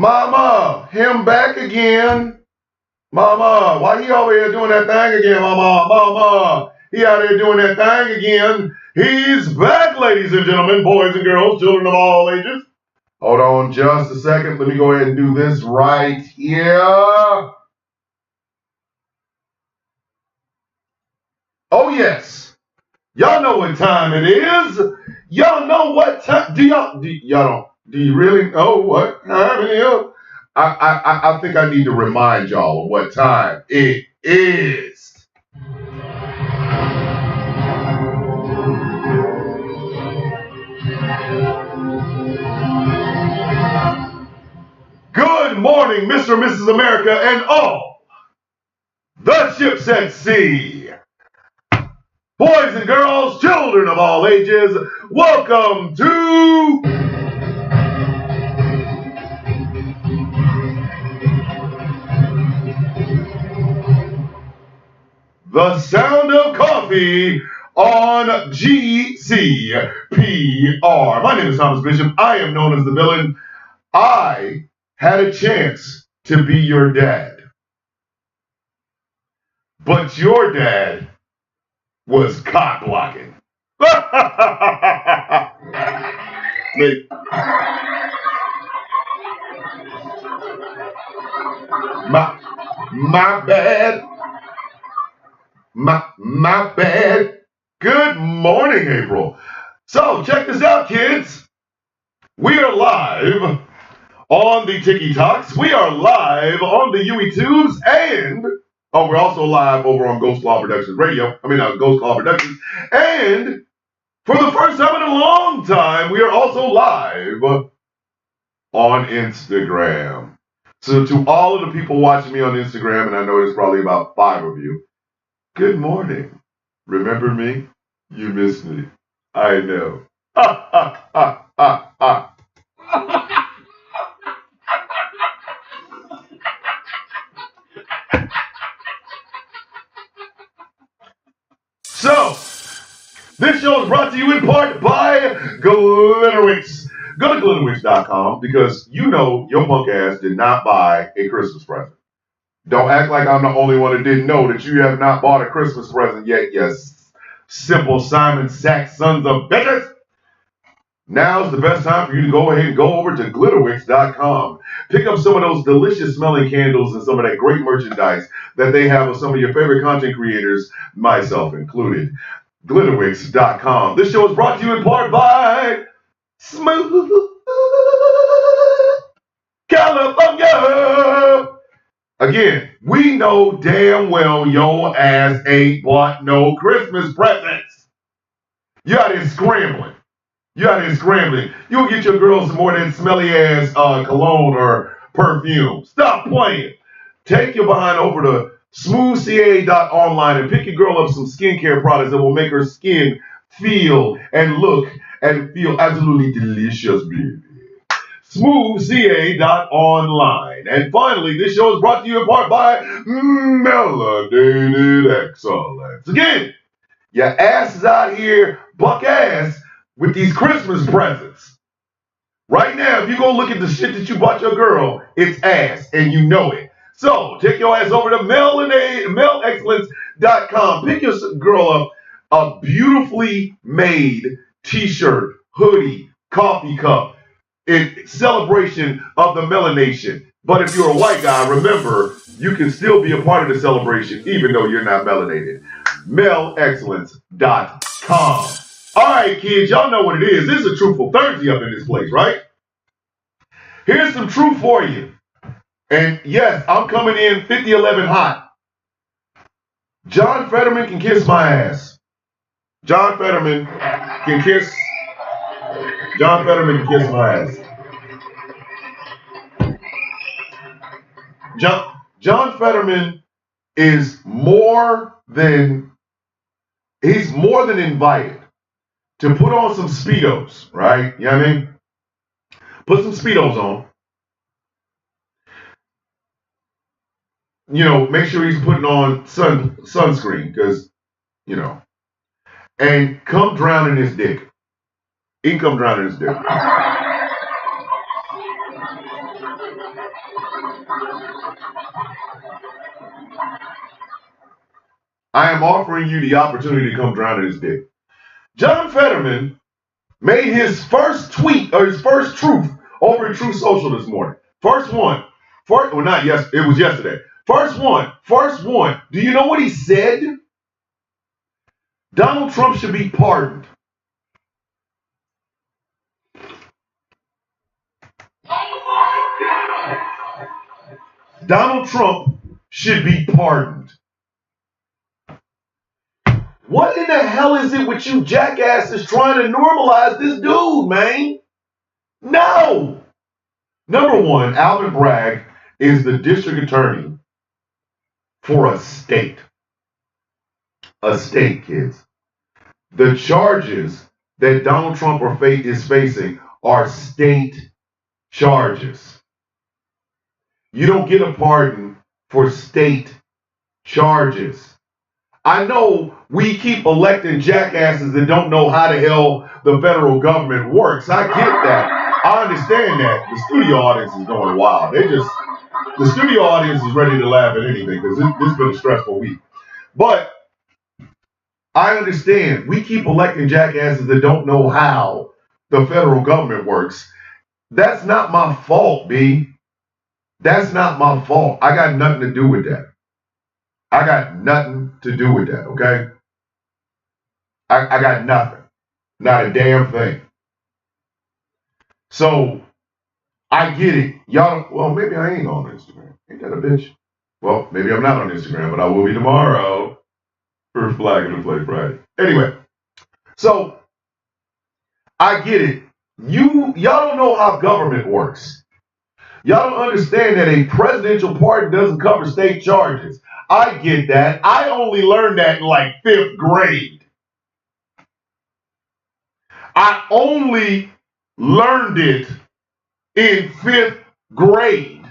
Mama, him back again. Mama, why he over here doing that thing again, Mama? Mama, he out here doing that thing again. He's back, ladies and gentlemen, boys and girls, children of all ages. Hold on just a second. Let me go ahead and do this right here. Oh, yes. Y'all know what time it is. Y'all know what time. Do you really know what time it is? I think I need to remind y'all of what time it is. Good morning, Mr. and Mrs. America, and all the ships at sea. Boys and girls, children of all ages, welcome to The Sound of Coffee on GCPR. My name is Thomas Bishop. I am known as the villain. I had a chance to be your dad. But your dad was cock blocking. My bad. My bad. Good morning, April. So check this out, kids. We are live on the TikToks. We are live on the YouTubes, and we're also live over on Ghost Claw Productions Radio. Ghost Claw Productions. And for the first time in a long time, we are also live on Instagram. So to all of the people watching me on Instagram, and I know there's probably about 5 of you, good morning. Remember me? You missed me. I know. So, this show is brought to you in part by Glitterwix. Go to glitterwix.com because you know your punk ass did not buy a Christmas present. Don't act like I'm the only one that didn't know that you have not bought a Christmas present yet, you simple Simon Sax sons of bitches. Now's the best time for you to go ahead and go over to glitterwix.com. Pick up some of those delicious smelling candles and some of that great merchandise that they have of some of your favorite content creators, myself included. Glitterwix.com. This show is brought to you in part by Smooth California. Again, we know damn well your ass ain't bought no Christmas presents. You out here scrambling. You'll get your girl some more of that smelly ass cologne or perfume. Stop playing. Take your behind over to smoothca.online and pick your girl up some skincare products that will make her skin feel and look and feel absolutely delicious, baby. smoothca.online. And finally, this show is brought to you in part by Melanated Excellence. Again, your ass is out here buck ass with these Christmas presents. Right now, if you go look at the shit that you bought your girl, it's ass, and you know it. So, take your ass over to melexcellence.com. Pick your girl up a beautifully made t-shirt, hoodie, coffee cup, in celebration of the melanation. But if you're a white guy, remember, you can still be a part of the celebration, even though you're not melanated. melexcellence.com. All right, kids, y'all know what it is. This is a Truthful Thursday up in this place, right? Here's some truth for you. And yes, I'm coming in 50-11 hot. John Fetterman can kiss my ass. John Fetterman can kiss my ass. John Fetterman is more than invited to put on some Speedos, right? You know what I mean? Put some Speedos on. You know, make sure he's putting on sunscreen, because, you know, and come drown in his dick. He can come drown in his dick. I am offering you the opportunity to come drown in his dick. John Fetterman made his first tweet or his first truth over at Truth Social this morning. First one. Well, not yes, it was yesterday. First one. Do you know what he said? Donald Trump should be pardoned. Donald Trump should be pardoned. What in the hell is it with you jackasses trying to normalize this dude, man? No. Number one, Alvin Bragg is the district attorney for a state. A state, kids. The charges that Donald Trump is facing are state charges. You don't get a pardon for state charges. I know we keep electing jackasses that don't know how the hell the federal government works. I get that. I understand that. The studio audience is going wild. The studio audience is ready to laugh at anything because this has been a stressful week. But I understand. We keep electing jackasses that don't know how the federal government works. That's not my fault, B. That's not my fault. I got nothing to do with that. I got nothing to do with that, okay? I got nothing. Not a damn thing. So, I get it. Y'all, well, maybe I ain't on Instagram. Ain't that a bitch? Well, maybe I'm not on Instagram, but I will be tomorrow for Flag and Play Friday. Anyway, so, I get it. Y'all don't know how government works. Y'all don't understand that a presidential pardon doesn't cover state charges. I get that. I only learned that in like 5th grade. I only learned it in 5th grade.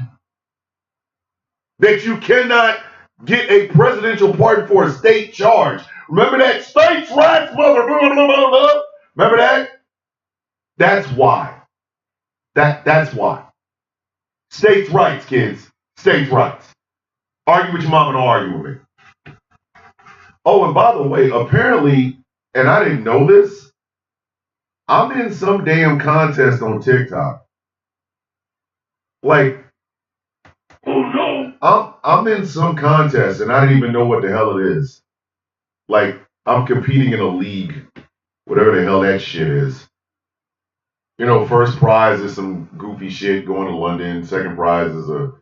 That you cannot get a presidential pardon for a state charge. Remember that? States' rights, mother. Blah, blah, blah, blah. Remember that? That's why. That's why. States' rights, kids. States' rights. Argue with your mama, don't argue with me. Oh, and by the way, apparently, and I didn't know this, I'm in some damn contest on TikTok. Like, oh no. I'm in some contest and I didn't even know what the hell it is. Like, I'm competing in a league, whatever the hell that shit is. You know, first prize is some goofy shit going to London. Second prize is a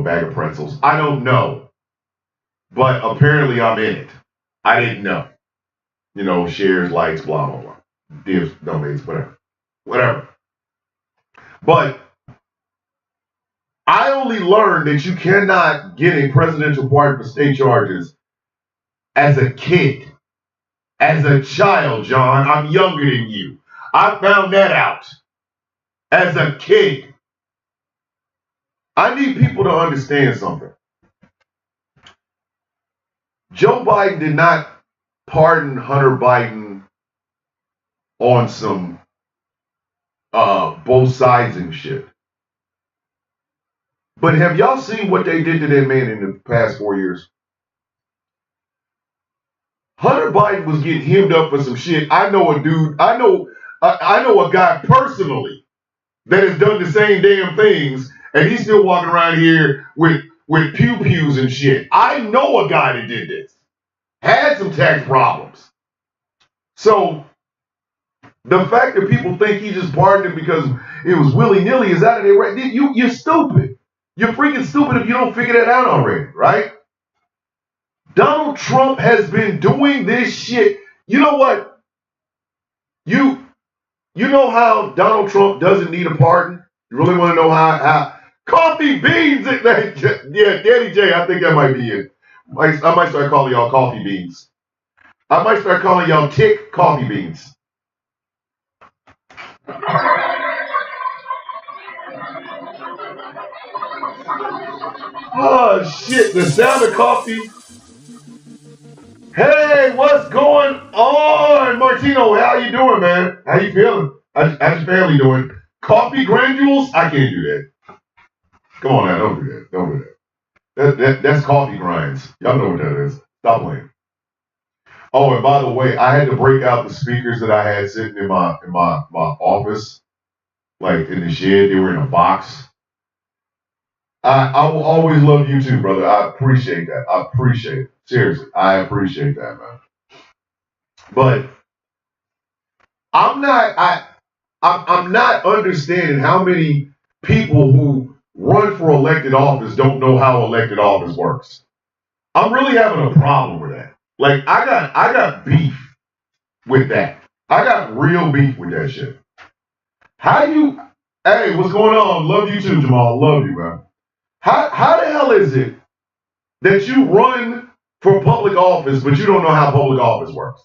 bag of pretzels. I don't know. But apparently I'm in it. I didn't know. You know, shares, likes, blah, blah, blah. Divs, donates, whatever. Whatever. But I only learned that you cannot get a presidential pardon for state charges as a kid. As a child, John. I'm younger than you. I found that out. As a kid. I need people to understand something. Joe Biden did not pardon Hunter Biden on some both sides and shit. But have y'all seen what they did to that man in the past 4 years? Hunter Biden was getting hemmed up for some shit. I know a dude, I know a guy personally that has done the same damn things. And he's still walking around here with pew-pews and shit. I know a guy that did this. Had some tax problems. So, the fact that people think he just pardoned him because it was willy-nilly is out of their right. You're stupid. You're freaking stupid if you don't figure that out already, right? Donald Trump has been doing this shit. You know what? You know how Donald Trump doesn't need a pardon? You really want to know how Coffee Beans? Yeah, Daddy J, I think that might be it. I might start calling y'all Coffee Beans. I might start calling y'all Tick Coffee Beans. Oh, shit, the sound of coffee. Hey, what's going on, Martino? How you doing, man? How you feeling? How's your family doing? Coffee granules? I can't do that. Come on now, don't do that. Don't do that. That's coffee grinds. Y'all know what that is. Stop playing. Oh, and by the way, I had to break out the speakers that I had sitting in my office, like in the shed. They were in a box. I will always love you too, brother. I appreciate that. I appreciate it. Seriously, I appreciate that, man. But I'm not I'm not understanding how many people who run for elected office don't know how elected office works. I'm really having a problem with that. Like I got beef with that. I got real beef with that shit. How you Hey, what's going on? Love you too, Jamal. Love you, man. How the hell is it that you run for public office but you don't know how public office works?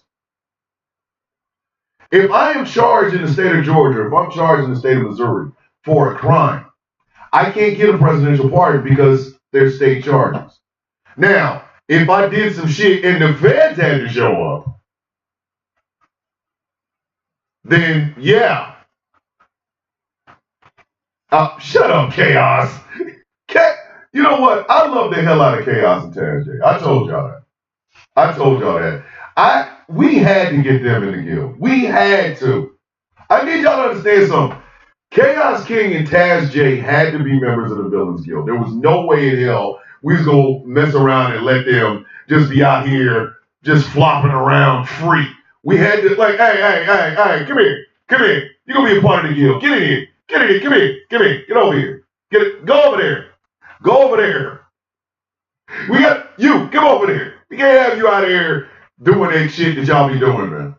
If I am charged in the state of Georgia, if I'm charged in the state of Missouri for a crime, I can't get a presidential pardon because they're state charges. Now, if I did some shit and the feds had to show up, then yeah. Shut up, Chaos. You know what? I love the hell out of Chaos and Taz J. I told y'all that. We had to get them in the guild. We had to. I need y'all to understand something. Chaos King and Taz J had to be members of the Villains Guild. There was no way in hell we was gonna mess around and let them just be out here just flopping around free. We had to hey, come here. You're gonna be a part of the guild. Get in here. Come here. Get over here. Go over there. We got you. Come over there. We can't have you out here doing that shit that y'all be doing, man.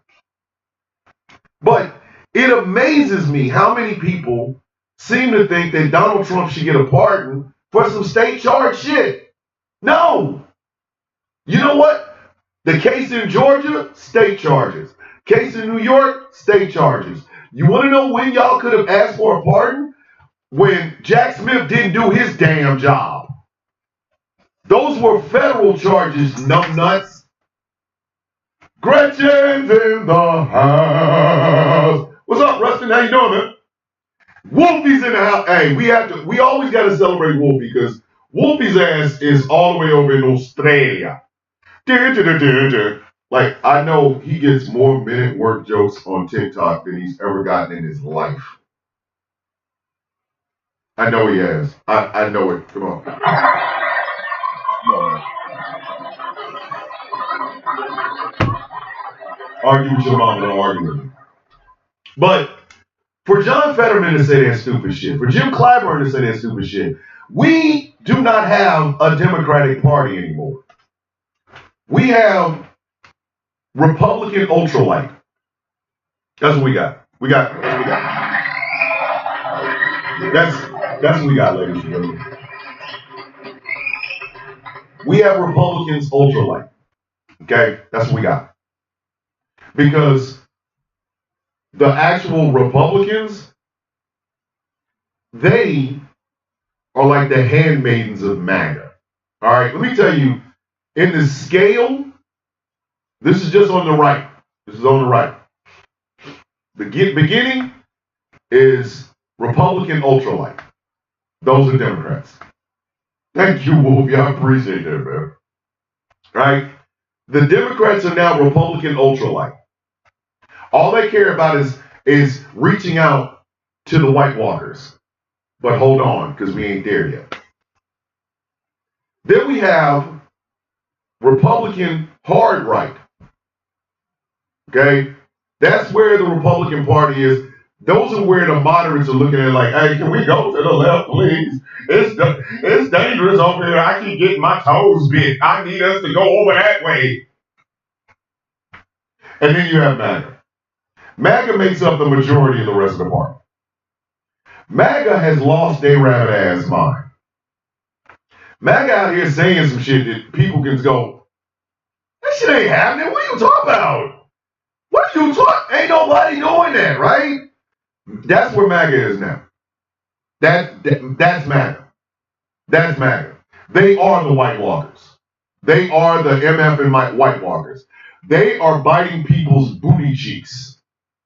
But it amazes me how many people seem to think that Donald Trump should get a pardon for some state charge shit. No. You know what? The case in Georgia, state charges. Case in New York, state charges. You want to know when y'all could have asked for a pardon? When Jack Smith didn't do his damn job. Those were federal charges, numbnuts. Gretchen's in the house. What's up, Rustin? How you doing, man? Wolfie's in the house. Hey, we always got to celebrate Wolfie because Wolfie's ass is all the way over in Australia. Like, I know he gets more minute work jokes on TikTok than he's ever gotten in his life. I know he has. I know it. Come on. Argue with your mom, don't argue with me. But for John Fetterman to say that stupid shit, for Jim Clyburn to say that stupid shit, we do not have a Democratic Party anymore. We have Republican ultralight. That's what we got. That's what we got, ladies and gentlemen. We have Republicans ultralight. Okay? That's what we got. Because the actual Republicans, they are like the handmaidens of MAGA. All right, let me tell you, in the scale, this is just on the right. This is on the right. The beginning is Republican ultralight. Those are Democrats. Thank you, Wolfie. I appreciate that, man. Right? The Democrats are now Republican ultralight. All they care about is reaching out to the White Walkers. But hold on, because we ain't there yet. Then we have Republican hard right. Okay? That's where the Republican Party is. Those are where the moderates are looking at it like, hey, can we go to the left, please? It's dangerous over here. I keep getting my toes bit. I need us to go over that way. And then you have MAGA. MAGA makes up the majority of the rest of the party. MAGA has lost their rabbit ass mind. MAGA out here saying some shit that people can go, that shit ain't happening. What are you talking about? What are you talking? Ain't nobody doing that, right? That's where MAGA is now. That's MAGA. That's MAGA. They are the White Walkers. They are the MF and White Walkers. They are biting people's booty cheeks.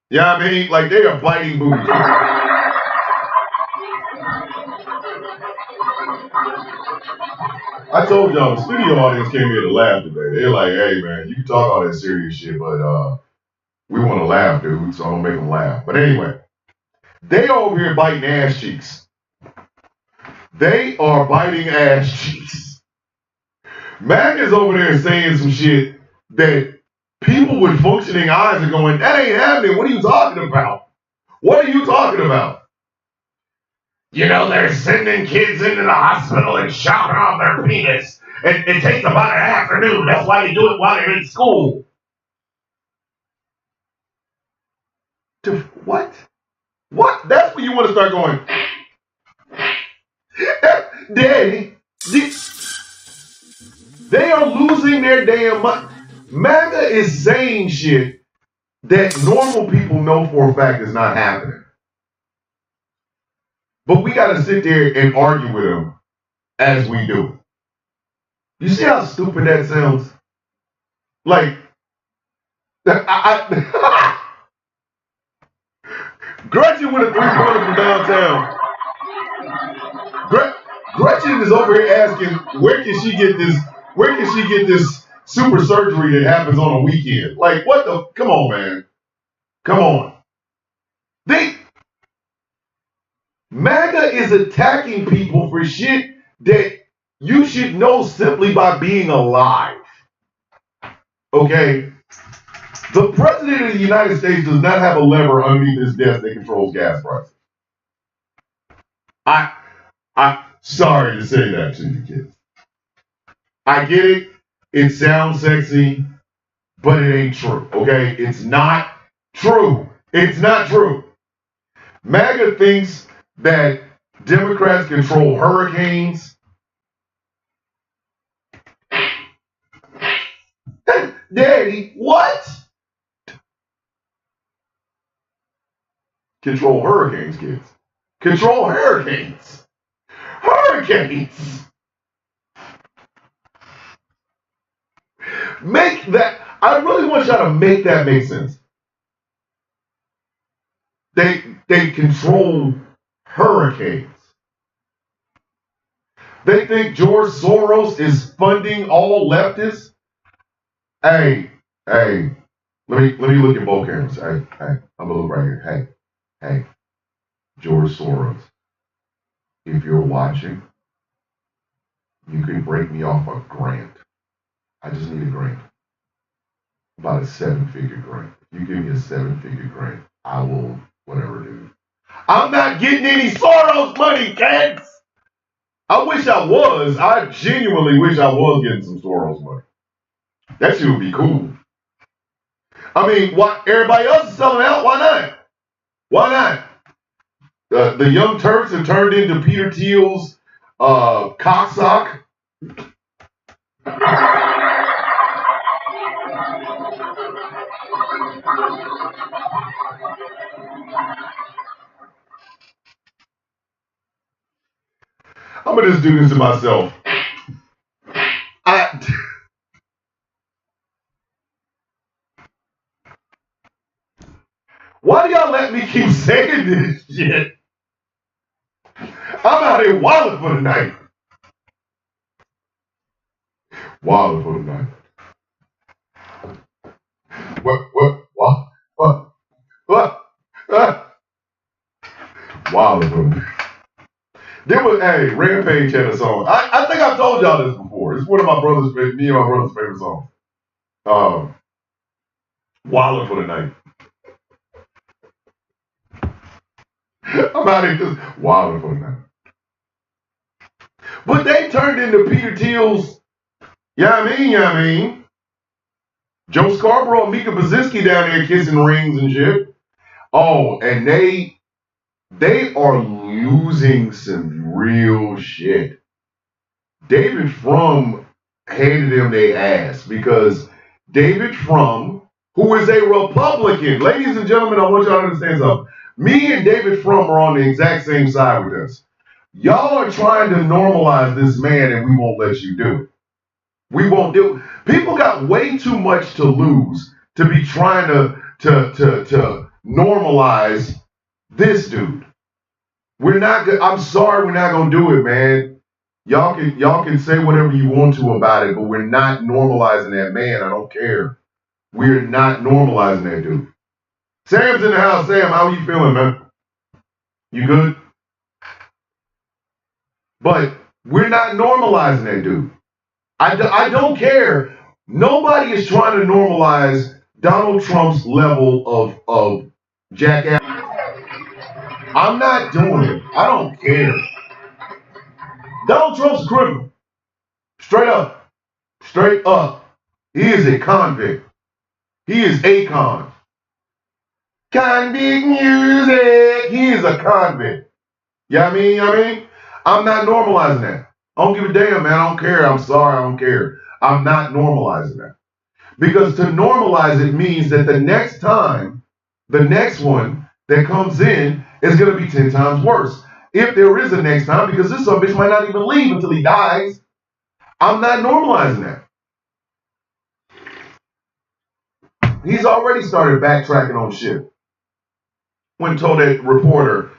You know what I mean? Like, they are biting booty cheeks. I told y'all the studio audience came here to laugh today. They're like, hey man, you can talk all that serious shit, but we want to laugh, dude, so I'm gonna make them laugh. But anyway, they over here biting ass cheeks. They are biting ass cheeks. Mac is over there saying some shit that people with functioning eyes are going, that ain't happening. What are you talking about? What are you talking about? You know, they're sending kids into the hospital and chopping off their penis. It takes about an afternoon. That's why they do it while they're in school. What? What? That's when you want to start going, Daddy, they are losing their damn mind. MAGA is saying shit that normal people know for a fact is not happening. But we got to sit there and argue with them as we do. You see how stupid that sounds? Like, Gretchen with a 3-pointer from downtown. Gretchen is over here asking, where can she get this super surgery that happens on a weekend? Like, what the? Come on, man. Come on. MAGA is attacking people for shit that you should know simply by being alive. Okay? The President of the United States does not have a lever underneath his desk that controls gas prices. I'm sorry to say that to you kids. I get it. It sounds sexy, but it ain't true. Okay? It's not true. It's not true. MAGA thinks that Democrats control hurricanes. Daddy, what? Control hurricanes, kids. Control hurricanes. Hurricanes. Make that, I really want y'all to make that make sense. They control hurricanes. They think George Soros is funding all leftists. Hey, let me look at both cameras. Hey, I'm gonna look right here. Hey, George Soros, if you're watching, you can break me off a grant. I just need a grant. About a 7-figure grant. If you give me a 7-figure grant, I will whatever do. I'm not getting any Soros money, kids. I wish I was. I genuinely wish I was getting some Soros money. That shit would be cool. I mean, why everybody else is selling out? Why not? Why not? The Young Turks have turned into Peter Thiel's cocksock. I'm gonna just do this to myself. Why do y'all let me keep saying this shit? I'm out here wilding for the night. Wilding for the night. What? Wilding for the night. Rampage had a song. I think I've told y'all this before. It's one of me and my brother's favorite songs. Wilding for the night. I'm out here just wilding for the night. But they turned into Peter Thiel's, you know what I mean? Joe Scarborough and Mika Brzezinski down there kissing rings and shit. Oh, and they are losing some real shit. David Frum handed them their ass because David Frum, who is a Republican, ladies and gentlemen, I want y'all to understand something. Me and David Frum are on the exact same side with us. Y'all are trying to normalize this man and we won't let you do it. We won't do it. People got way too much to lose to be trying to normalize this dude. I'm sorry, we're not gonna do it, man. Y'all can say whatever you want to about it, but we're not normalizing that man. I don't care. We're not normalizing that dude. Sam's in the house. Sam, how are you feeling, man? You good? But we're not normalizing that dude. I don't care. Nobody is trying to normalize Donald Trump's level of jackass. I'm not doing it. I don't care. Donald Trump's a criminal. Straight up. Straight up. He is a convict. He is a con. Convict music. He is a convict. You know what I mean? I'm not normalizing that. I don't give a damn, man. I don't care. I'm sorry. I don't care. I'm not normalizing that. Because to normalize it means that the next time, the next one that comes in is going to be 10 times worse. If there is a next time, because this son of a bitch might not even leave until he dies. I'm not normalizing that. He's already started backtracking on shit. When told that reporter,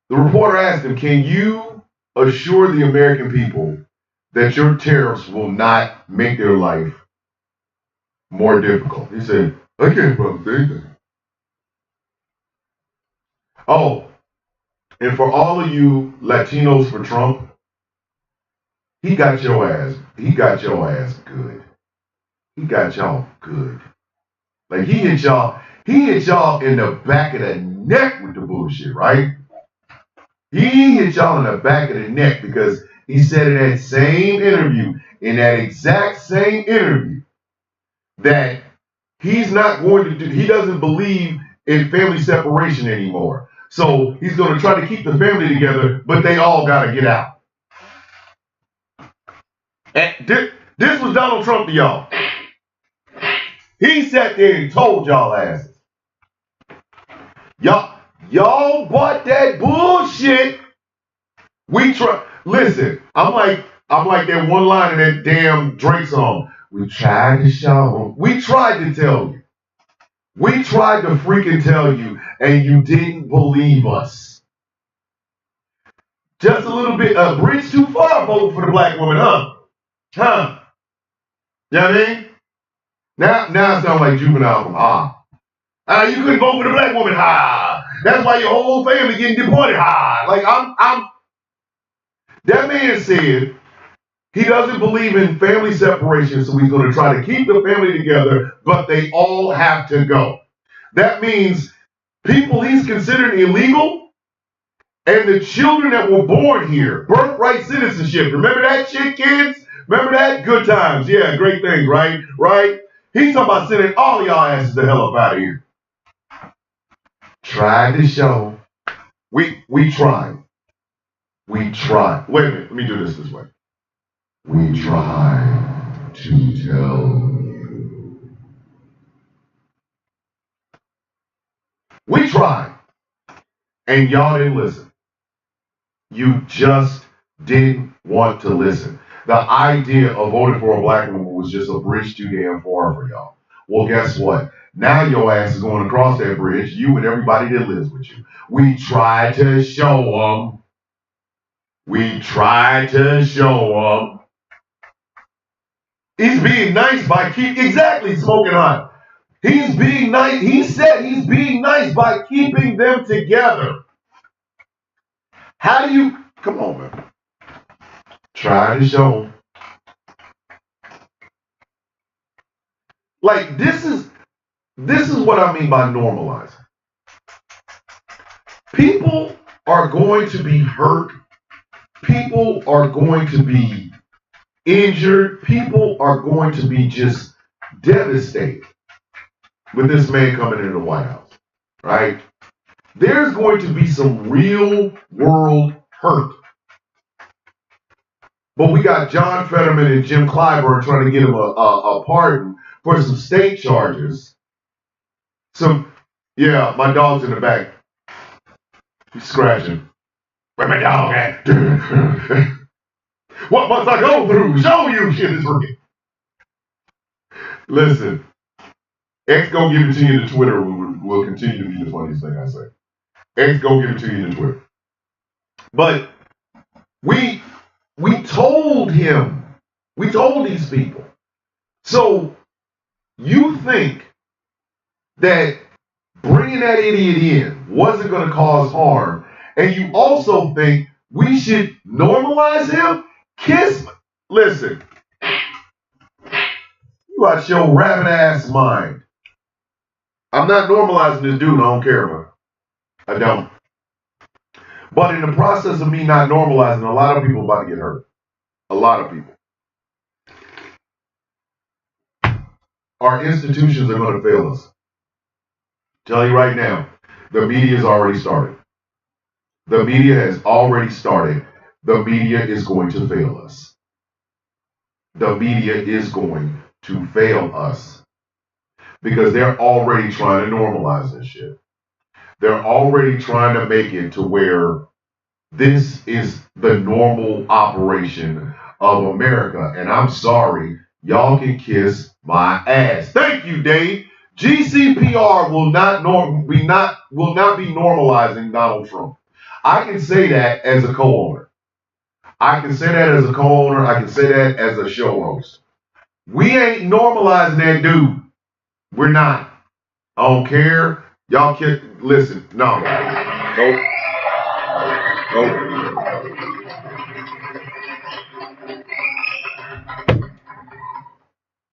the reporter asked him, can you assure the American people that your tariffs will not make their life more difficult? He said, I can't promise anything. Oh, and for all of you Latinos for Trump, he got your ass. He got your ass good. He got y'all good. Like he hit y'all in the back of the neck with the bullshit, right? He hit y'all in the back of the neck because he said in that same interview, in that exact same interview, that he's not going to do, he doesn't believe in family separation anymore. So he's going to try to keep the family together, but they all got to get out. And this was Donald Trump to y'all. He sat there and told y'all asses. Y'all bought that bullshit. Listen, I'm like that one line in that damn Drake song. We tried to show them. We tried to tell you. We tried to freaking tell you, and you didn't believe us. Just a little bit, a bridge too far voting for the black woman, huh? Huh? You know what I mean? Now it sounds like Juvenile from you couldn't vote for the black woman, That's why your whole family getting deported, Like that man said he doesn't believe in family separation, so he's going to try to keep the family together, but they all have to go. That means people he's considered illegal and the children that were born here, birthright citizenship. Remember that shit, kids? Remember that? Good times. Yeah, great things, right? Right? He's talking about sending all y'all asses the hell up out of here. Tried to show. We tried. We tried. Wait a minute. Let me do this way. We tried to tell you. We tried. And y'all didn't listen. You just didn't want to listen. The idea of voting for a black woman was just a bridge too damn far for y'all. Well, guess what? Now your ass is going across that bridge, you and everybody that lives with you. We tried to show them. We tried to show them. He's being nice by exactly smoking hot. He's being nice. He said he's being nice by keeping them together. How do you, come on, man. Try to show them. Like this is what I mean by normalizing. People are going to be hurt. People are going to be injured. People are going to be just devastated with this man coming into the White House, right? There's going to be some real world hurt. But we got John Fetterman and Jim Clyburn trying to get him a pardon for some state charges. My dog's in the back. He's scratching. Where my dog at? What must I go through? Show you shit is working. Listen, X gonna give it to you in the Twitter will continue to be the funniest thing I say. X gonna give it to you in the Twitter. But we We told him. We told these people. So you think that bringing that idiot in wasn't going to cause harm, and you also think we should normalize him? Listen, you out your rabbit ass mind. I'm not normalizing this dude. I don't care about it. I don't. But in the process of me not normalizing, a lot of people about to get hurt. A lot of people. Our institutions are going to fail us. Tell you right now, the media has already started. The media has already started. The media is going to fail us. The media is going to fail us. Because they're already trying to normalize this shit. They're already trying to make it to where this is the normal operation of America. And I'm sorry, y'all can kiss my ass. Thank you, Dave. GCPR will not be normalizing Donald Trump. I can say that as a co-owner. I can say that as a co-owner. I can say that as a show host. We ain't normalizing that dude. We're not. I don't care. Y'all can listen. No. Nope.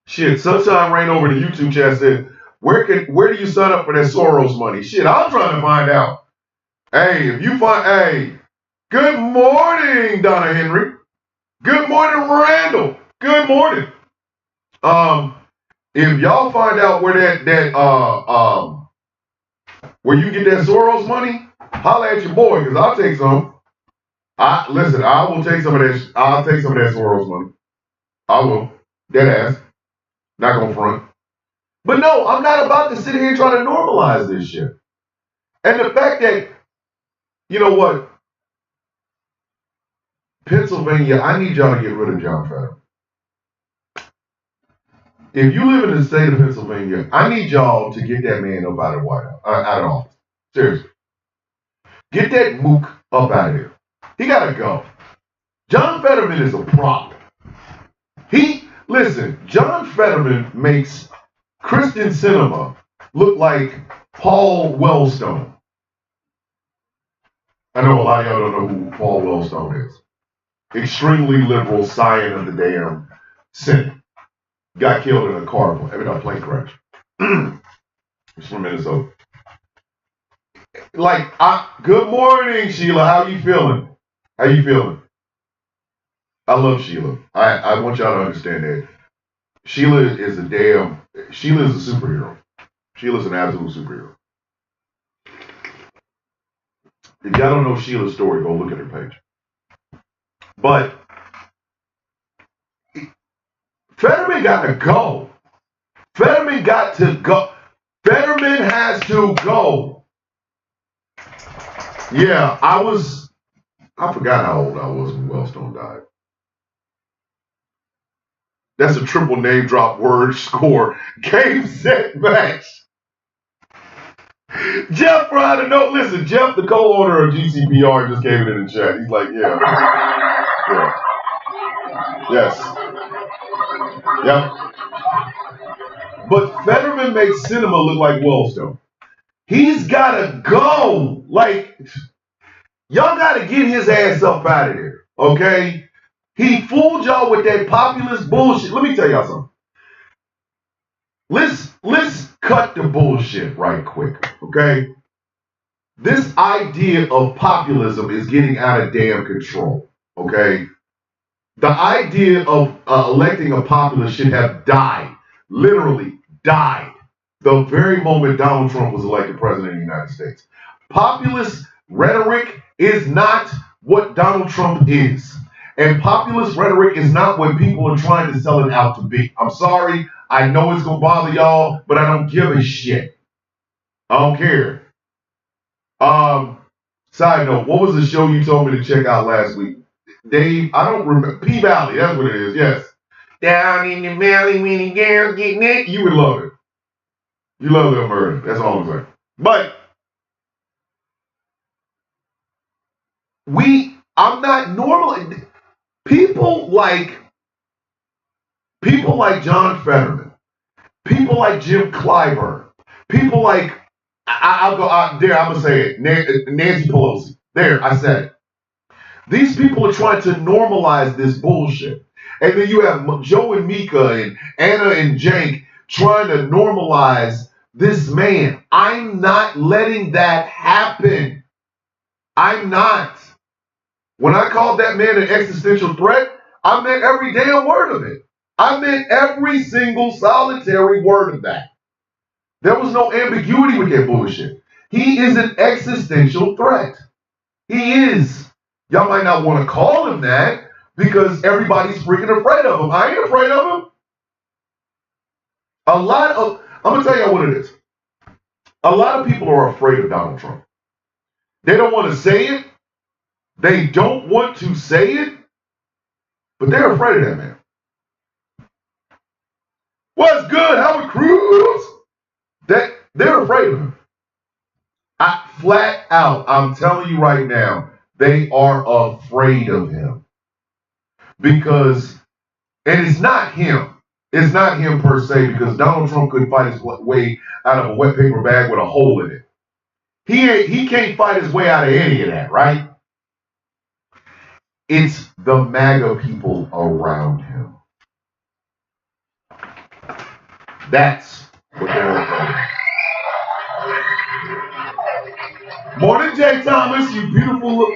Shit, Sunshine ran over to YouTube chat and said, where do you sign up for that Soros money? Shit, I'm trying to find out. Hey, good morning, Donna Henry. Good morning, Randall. Good morning. If y'all find out where where you get that Soros money, holla at your boy, because I'll take some. I will take some of that. I'll take some of that Soros money. I will. Dead ass. Not gonna front. But no, I'm not about to sit here and try to normalize this shit. And the fact that, you know what? Pennsylvania, I need y'all to get rid of John Fetterman. If you live in the state of Pennsylvania, I need y'all to get that man up out of White House, out of office. Seriously. Get that mook up out of here. He gotta go. John Fetterman is a prop. John Fetterman makes Christian cinema look like Paul Wellstone. I know a lot of y'all don't know who Paul Wellstone is. Extremely liberal scion of the damn Senate. Got killed in a plane crash. He's from Minnesota. Good morning, Sheila. How you feeling? I love Sheila. I want y'all to understand that. Sheila is a superhero. Sheila's an absolute superhero. If y'all don't know Sheila's story, go look at her page. But Fetterman got to go. Fetterman has to go. Yeah, I forgot how old I was when Wellstone died. That's a triple name drop word score. Game, set, match. Jeff Pride to know. Listen, Jeff, the co-owner of GCPR, just gave it in the chat. He's like, yeah. Yes. Yep. But Fetterman makes cinema look like Wellstone. He's gotta go. Y'all gotta get his ass up out of there. Okay? He fooled y'all with that populist bullshit. Let me tell y'all something. Let's cut the bullshit right quick, okay? This idea of populism is getting out of damn control, okay? The idea of electing a populist should have died, literally died, the very moment Donald Trump was elected president of the United States. Populist rhetoric is not what Donald Trump is. And populist rhetoric is not what people are trying to sell it out to be. I'm sorry. I know it's going to bother y'all, but I don't give a shit. I don't care. Side note, what was the show you told me to check out last week? Dave, I don't remember. P-Valley, that's what it is, yes. Down in the valley when the girls getting it. You would love it. You love Little Murder. That's all I'm saying. But I'm not normal. People like John Fetterman, people like Jim Clyburn, people like I'll go out there. I'm gonna say it. Nancy Pelosi. There, I said it. These people are trying to normalize this bullshit, and then you have Joe and Mika and Anna and Jake trying to normalize this man. I'm not letting that happen. I'm not. When I called that man an existential threat, I meant every damn word of it. I meant every single solitary word of that. There was no ambiguity with that bullshit. He is an existential threat. He is. Y'all might not want to call him that because everybody's freaking afraid of him. I ain't afraid of him. I'm going to tell you what it is. A lot of people are afraid of Donald Trump. They don't want to say it. They don't want to say it, but they're afraid of that man. What's good, Howard Cruz? They're afraid of him. Flat out, I'm telling you right now, they are afraid of him. Because, and it's not him. It's not him per se, because Donald Trump couldn't fight his way out of a wet paper bag with a hole in it. He can't fight his way out of any of that, right? It's the MAGA people around him. That's what they're afraid of. Morning, Jay Thomas, you beautiful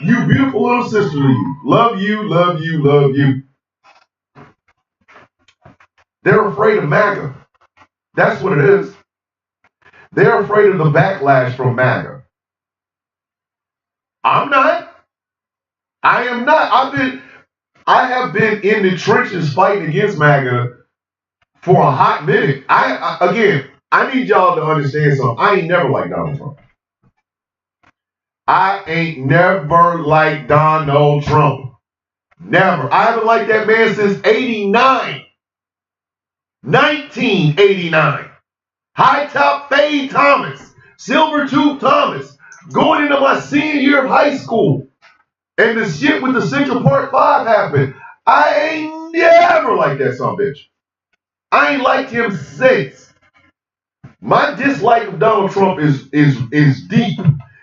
little sister. Love you, love you, love you. They're afraid of MAGA. That's what it is. They're afraid of the backlash from MAGA. I'm not. I am not. I have been in the trenches fighting against MAGA for a hot minute. I need y'all to understand something. I ain't never liked Donald Trump. I ain't never liked Donald Trump. Never. I haven't liked that man since 89. 1989. High top fade Thomas. Silver tooth Thomas. Going into my senior year of high school. And the shit with the Central Park 5 happened. I ain't never liked that son of a bitch. I ain't liked him since. My dislike of Donald Trump is deep.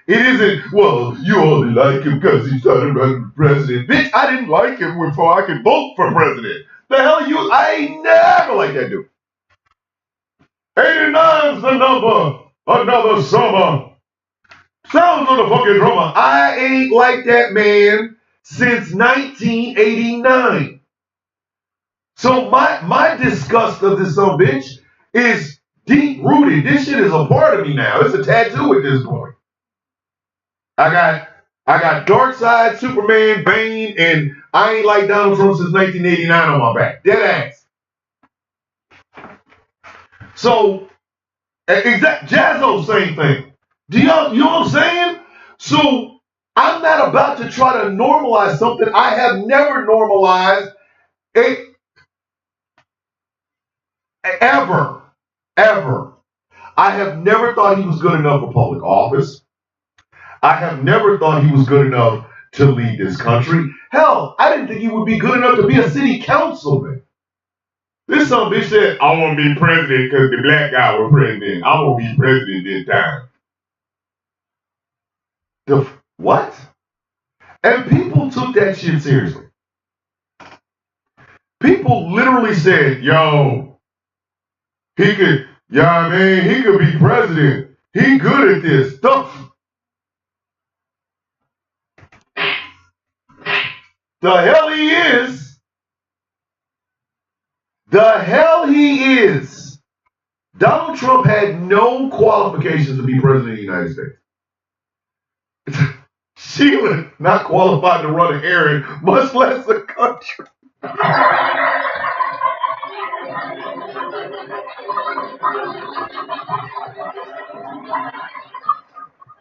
It isn't, well, you only like him because he's trying to run for president. Bitch, I didn't like him before I could vote for president. The hell are you? I ain't never liked that dude. 89's the number. Another summer. Sounds of the fucking drummer. I ain't like that man since 1989. So my disgust of this son of a bitch is deep rooted. This shit is a part of me now. It's a tattoo at this point. I got Darkseid, Superman, Bane, and I ain't like Donald Trump since 1989 on my back. Dead ass. So, Jazzo, same thing. You know what I'm saying? So, I'm not about to try to normalize something I have never normalized ever. I have never thought he was good enough for public office. I have never thought he was good enough to lead this country. Hell, I didn't think he would be good enough to be a city councilman. This son of a bitch said, I want to be president because the black guy was president. I want to be president this time. What? And people took that shit seriously. People literally said, yo, he could be president. He good at this stuff. The hell he is. The hell he is. Donald Trump had no qualifications to be president of the United States. Sheila, not qualified to run an errand, much less a country.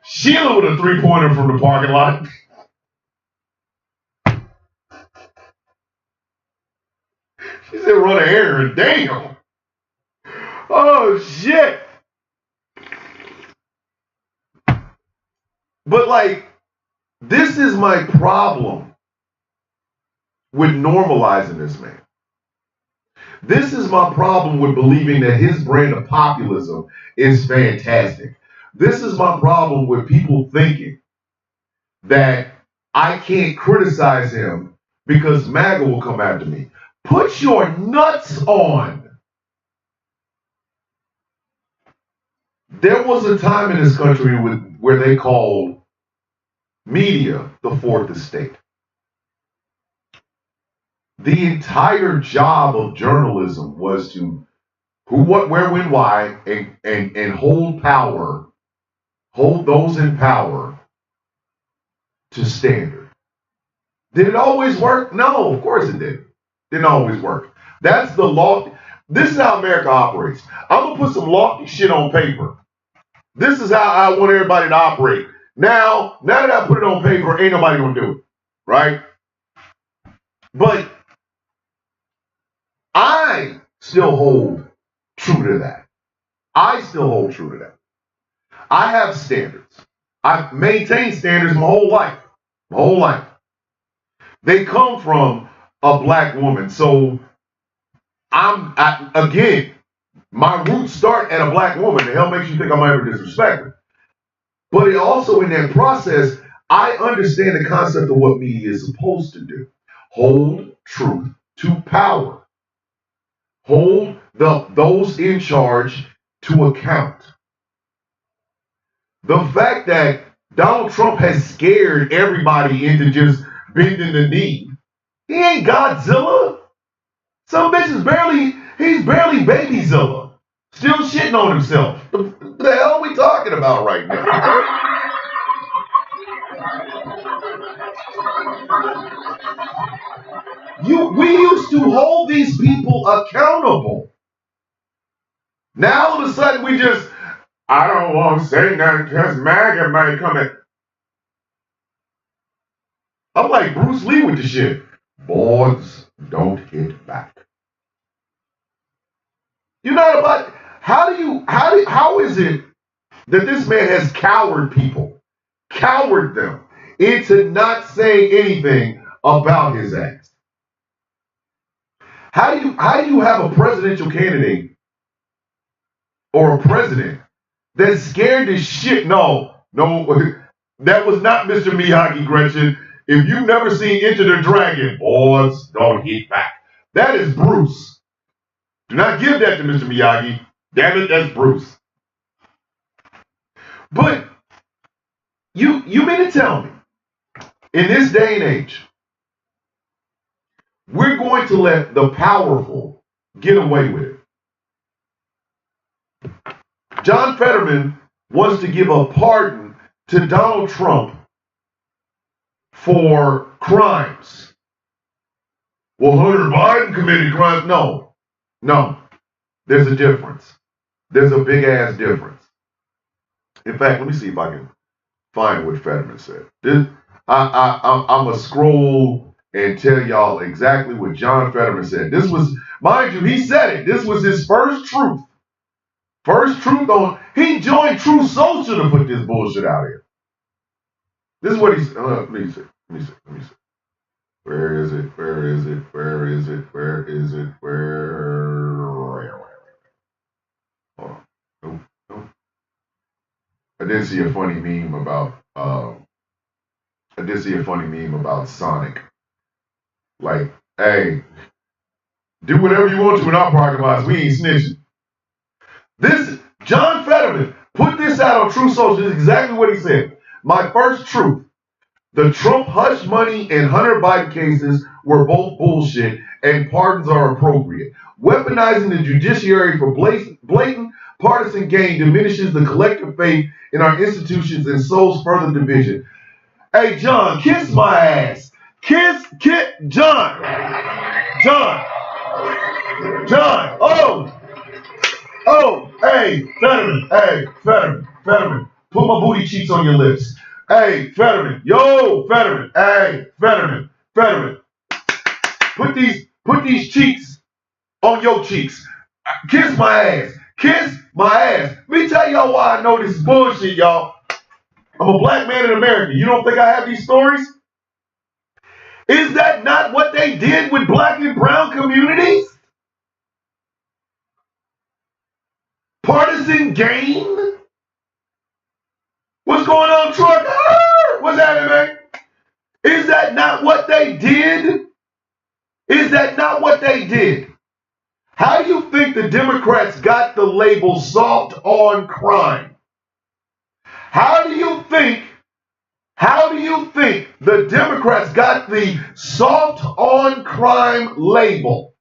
Sheila with a three-pointer from the parking lot. She said run an errand. Damn. Oh, shit. But, like, this is my problem with normalizing this man. This is my problem with believing that his brand of populism is fantastic. This is my problem with people thinking that I can't criticize him because MAGA will come after me. Put your nuts on. There was a time in this country where they called media the fourth estate. The entire job of journalism was to who, what, where, when, why, and hold power, hold those in power to standard. Did it always work? No, of course it didn't. Didn't always work. That's the law. This is how America operates. I'm gonna put some lofty shit on paper. This is how I want everybody to operate. Now that I put it on paper, ain't nobody gonna do it, right? But I still hold true to that. I still hold true to that. I have standards. I've maintained standards my whole life. My whole life. They come from a black woman. So again, my roots start at a black woman. The hell makes you think I might ever disrespect her? But it also, in that process, I understand the concept of what media is supposed to do. Hold truth to power. Hold those in charge to account. The fact that Donald Trump has scared everybody into just bending the knee. He ain't Godzilla. Some bitch he's barely Babyzilla. Still shitting on himself. The hell are we talking about right now? We used to hold these people accountable. Now all of a sudden I don't want to say nothing because MAGA might come in. I'm like Bruce Lee with the shit. Boys don't hit back. You know about how is it that this man has cowered them into not saying anything about his ass? How do you have a presidential candidate or a president that's scared as shit? No, that was not Mr. Miyagi, Gretchen. If you've never seen Enter the Dragon, boys don't hit back. That is Bruce. Do not give that to Mr. Miyagi. Damn it, that's Bruce. But you mean to tell me, in this day and age, we're going to let the powerful get away with it? John Fetterman wants to give a pardon to Donald Trump for crimes. Well, Hunter Biden committed crimes. No. There's a difference. There's a big ass difference. In fact, let me see if I can find what Fetterman said. I'm gonna scroll and tell y'all exactly what John Fetterman said. This was, mind you, he said it. This was his first truth. He joined Truth Social to put this bullshit out here. This is what he's, let me see. Where is it? Hold on. Nope. I did see a funny meme about Sonic. Like, hey, do whatever you want to in our parking lots. We ain't snitching. John Fetterman put this out on Truth Social. This is exactly what he said. My first truth. The Trump hush money and Hunter Biden cases were both bullshit and pardons are appropriate. Weaponizing the judiciary for blatant partisan gain diminishes the collective faith in our institutions and sows further division. Hey, John, kiss my ass. Kiss, John. Oh, hey, Fetterman. Put my booty cheeks on your lips. Hey, Fetterman. Hey, Fetterman. Put these cheeks on your cheeks. Kiss my ass. Let me tell y'all why I know this is bullshit, y'all. I'm a black man in America. You don't think I have these stories? Is that not what they did with black and brown communities? Partisan gain? What's going on, truck? What's happening, man? Is that not what they did? Is that not what they did? How do you think the Democrats got the label soft on crime? How do you think the Democrats got the soft on crime label?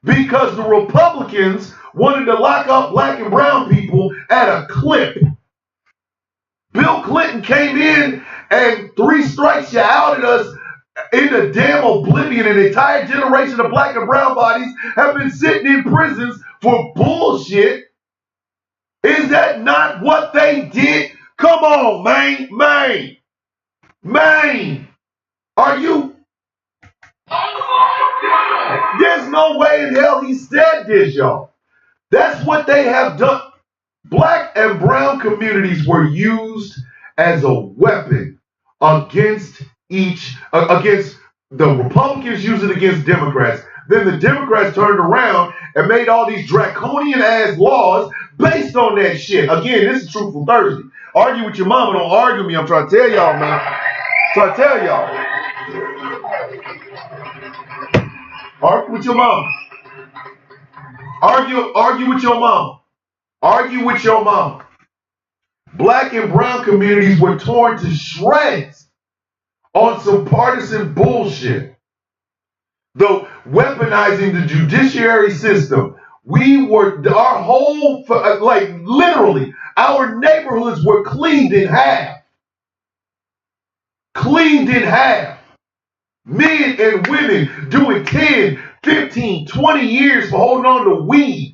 Because the Republicans wanted to lock up black and brown people at a clip. Bill Clinton came in and 3 strikes you outed us in a damn oblivion. An entire generation of black and brown bodies have been sitting in prisons for bullshit. Is that not what they did? Come on, man. Are you? There's no way in hell he said this, y'all. That's what they have done. Black and brown communities were used as a weapon against against the Republicans, used it against Democrats. Then the Democrats turned around and made all these draconian ass laws based on that shit. Again, this is Truthful Thursday. Argue with your mama, don't argue with me. I'm trying to tell y'all, man. Argue with your mama. Argue with your mama. Argue with your mama. Black and brown communities were torn to shreds on some partisan bullshit. Though weaponizing the judiciary system, our whole, like literally, our neighborhoods were cleaned in half. Men and women doing 10, 15, 20 years for holding on to weed.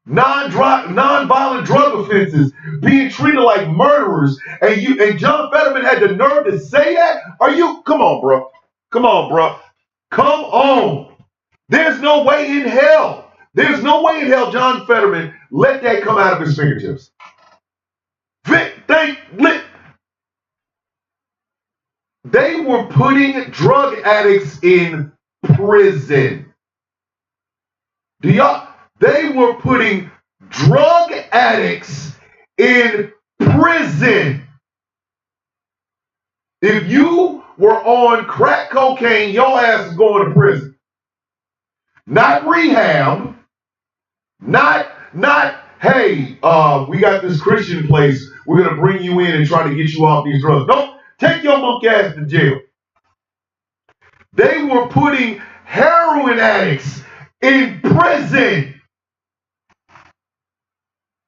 Non-violent drug offenses being treated like murderers, and John Fetterman had the nerve to say that? Come on, bro. There's no way in hell John Fetterman let that come out of his fingertips. They were putting drug addicts in prison. They were putting drug addicts in prison. If you were on crack cocaine, your ass is going to prison. Not rehab. Not, hey, we got this Christian place. We're going to bring you in and try to get you off these drugs. Don't take your monkey ass to jail. They were putting heroin addicts in prison.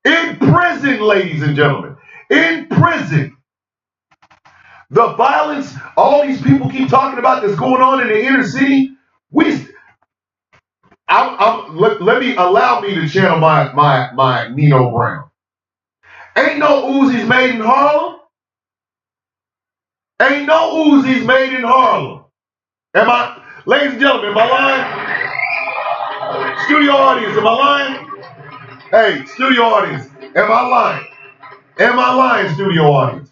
In prison, ladies and gentlemen. In prison. The violence all these people keep talking about that's going on in the inner city, allow me to channel my Nino Brown. Ain't no Uzis made in Harlem. Ain't no Uzis made in Harlem. Ladies and gentlemen, am I lying? Studio audience, am I lying? Hey, studio audience, am I lying? Am I lying, studio audience?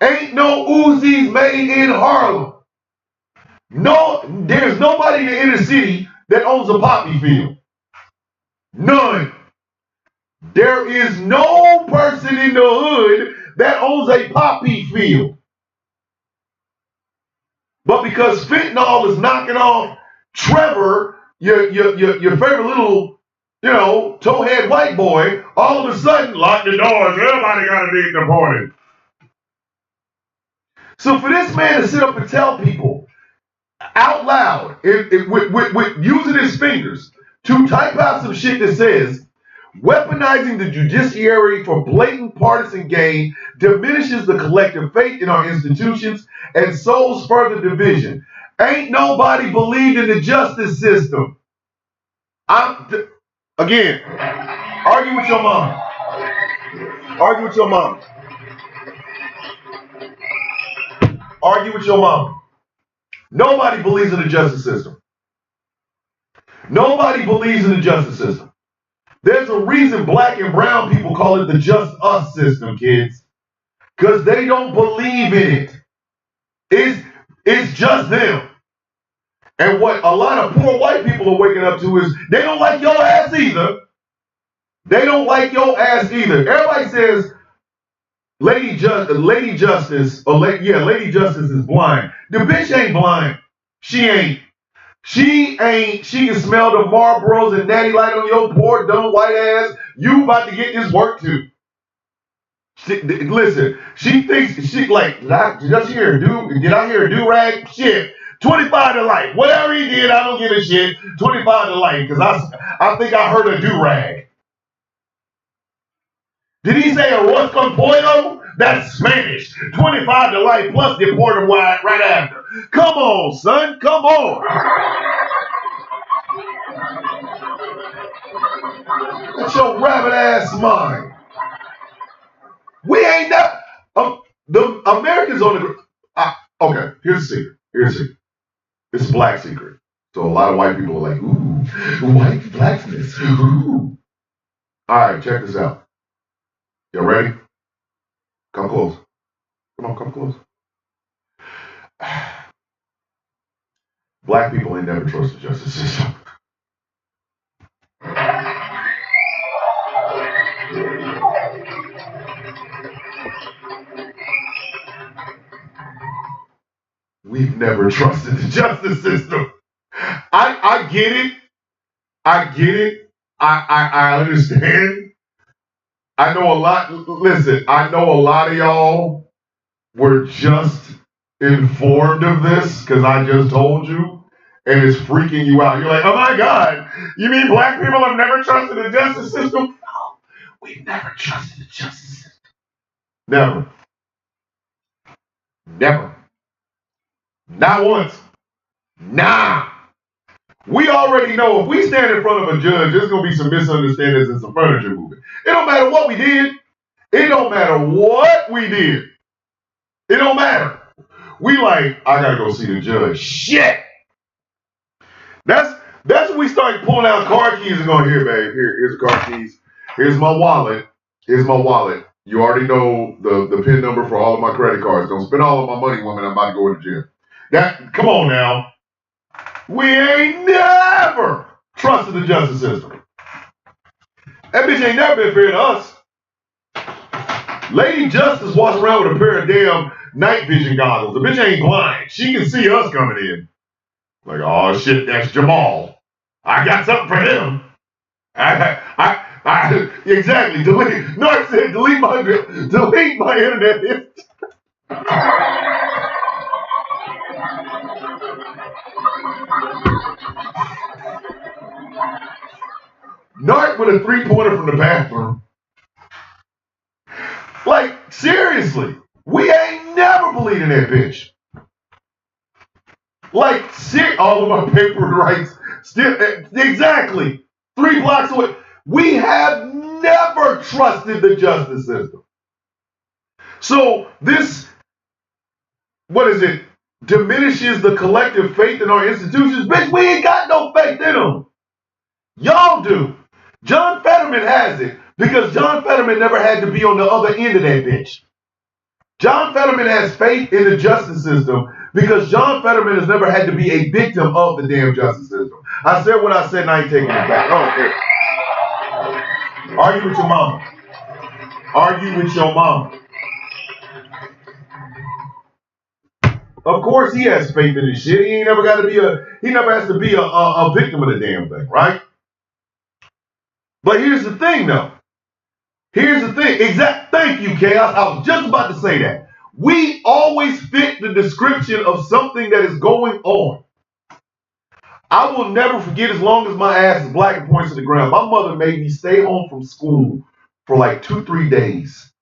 Ain't no Uzis made in Harlem. No, there's nobody in the inner city that owns a poppy field. None. There is no person in the hood that owns a poppy field. But because fentanyl is knocking off Trevor, your favorite little, towhead white boy, all of a sudden, lock the doors, everybody got to be deported. So for this man to sit up and tell people out loud, with using his fingers, to type out some shit that says, weaponizing the judiciary for blatant partisan gain diminishes the collective faith in our institutions and sows further division. Ain't nobody believed in the justice system. Again, argue with your mom. Argue with your mom. Argue with your mom. Nobody believes in the justice system. Nobody believes in the justice system. There's a reason black and brown people call it the just us system, kids. Because they don't believe in it. It's just them. And what a lot of poor white people are waking up to is they don't like your ass either. They don't like your ass either. Everybody says Lady Justice, or Lady Justice is blind. The bitch ain't blind. She ain't. She can smell the Marlboros and Natty Light on your poor dumb white ass. You about to get this work too. Listen, she thinks did I hear a do-rag? Shit. 25 to life. Whatever he did, I don't give a shit. 25 to life, because I think I heard a do-rag. Did he say arroz con pollo? That's Spanish. 25 to life plus deport him right after. Come on, son. Come on. That's your rabbit ass mind. We ain't that. The Americans on the. Okay, here's the secret. It's a black secret. So a lot of white people are like, ooh, white blackness. Ooh. All right, check this out. You ready? Come close. Come close. Black people ain't never trusted the justice system. We've never trusted the justice system. I get it. I understand. I know a lot. Listen, I know a lot of y'all were just informed of this because I just told you, and it's freaking you out. You're like, oh my God, you mean black people have never trusted the justice system? No, we've never trusted the justice system. Never. Not once. Nah. We already know if we stand in front of a judge, there's going to be some misunderstandings and some furniture moving. It don't matter what we did. It don't matter what we did. It don't matter. We like, I got to go see the judge. Shit. That's when we start pulling out car keys and going, here, babe, here's the car keys. Here's my wallet. You already know the PIN number for all of my credit cards. Don't spend all of my money, woman. I'm about to go to the gym. Come on now. We ain't never trusted the justice system. That bitch ain't never been fair to us. Lady Justice walks around with a pair of damn night vision goggles. The bitch ain't blind. She can see us coming in. Like, oh shit, that's Jamal. I got something for him. Exactly. Delete. No, I said delete my internet. Nart with a 3-pointer from the bathroom. Like, seriously, we ain't never believing that bitch. Like, all of my paper rights, still, exactly, 3 blocks away. We have never trusted the justice system. So this, diminishes the collective faith in our institutions. Bitch, we ain't got no faith in them. Y'all do. John Fetterman has it because John Fetterman never had to be on the other end of that bitch. John Fetterman has faith in the justice system because John Fetterman has never had to be a victim of the damn justice system. I said what I said and I ain't taking it back. I don't care. Argue with your mama. Argue with your mama. Of course he has faith in this shit. He never has to be a victim of the damn thing, right? But here's the thing though. Thank you, Chaos. I was just about to say that. We always fit the description of something that is going on. I will never forget, as long as my ass is black and points to the ground, my mother made me stay home from school for like 2-3 days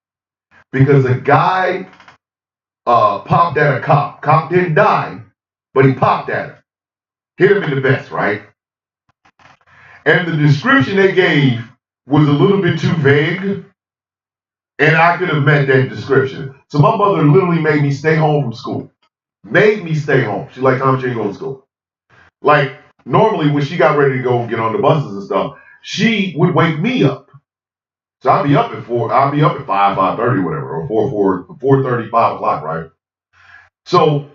because a guy popped at a cop. Cop didn't die, but he popped at him. Hit him in the vest, right? And the description they gave was a little bit too vague, and I could have met that description. So my mother literally made me stay home from school. Made me stay home. She's like, Tom, you ain't going to school. Like, normally when she got ready to go get on the buses and stuff, she would wake me up. So I'd be up at 4, I'd be up at 5:30, whatever, or 4:30, 5 o'clock, right? So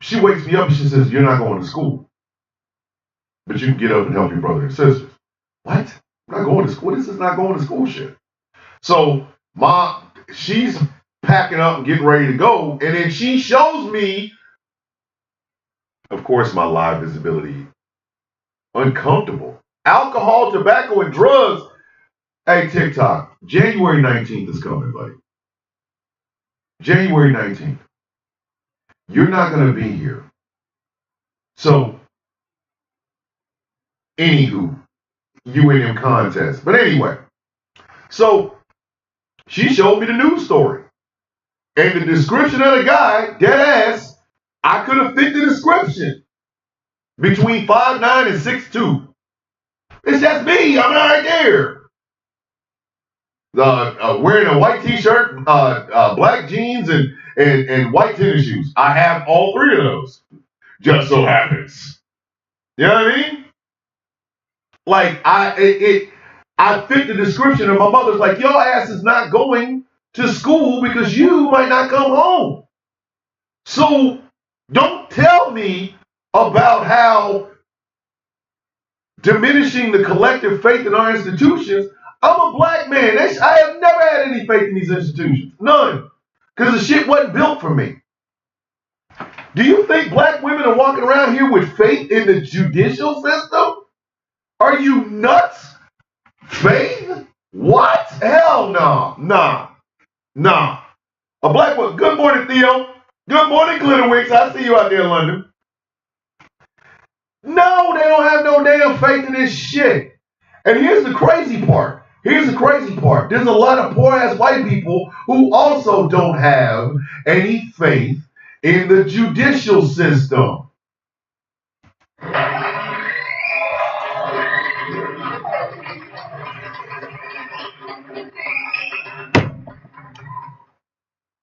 she wakes me up and she says, "You're not going to school, but you can get up and help your brother and sisters." What? I'm not going to school. This is not going to school shit. So she's packing up and getting ready to go, and then she shows me, of course, my live visibility, uncomfortable. Alcohol, tobacco, and drugs. Hey, TikTok, January 19th is coming, buddy. January 19th. You're not going to be here. So, anywho, you in them contests. But anyway, so she showed me the news story. And the description of the guy, dead ass, I could have fit the description. Between 5'9" and 6'2". It's just me. I'm right there. Wearing a white t-shirt, black jeans, and white tennis shoes. I have all three of those. Just so happens. You know what I mean? Like I fit the description, and my mother's like, "Your ass is not going to school because you might not come home." So don't tell me about how diminishing the collective faith in our institutions. I'm a black man. I have never had any faith in these institutions. None. Because the shit wasn't built for me. Do you think black women are walking around here with faith in the judicial system? Are you nuts? Faith? What? Hell no. Nah. A black woman. Good morning, Theo. Good morning, Glitterwicks. I see you out there in London. No, they don't have no damn faith in this shit. And here's the crazy part. There's a lot of poor ass white people who also don't have any faith in the judicial system.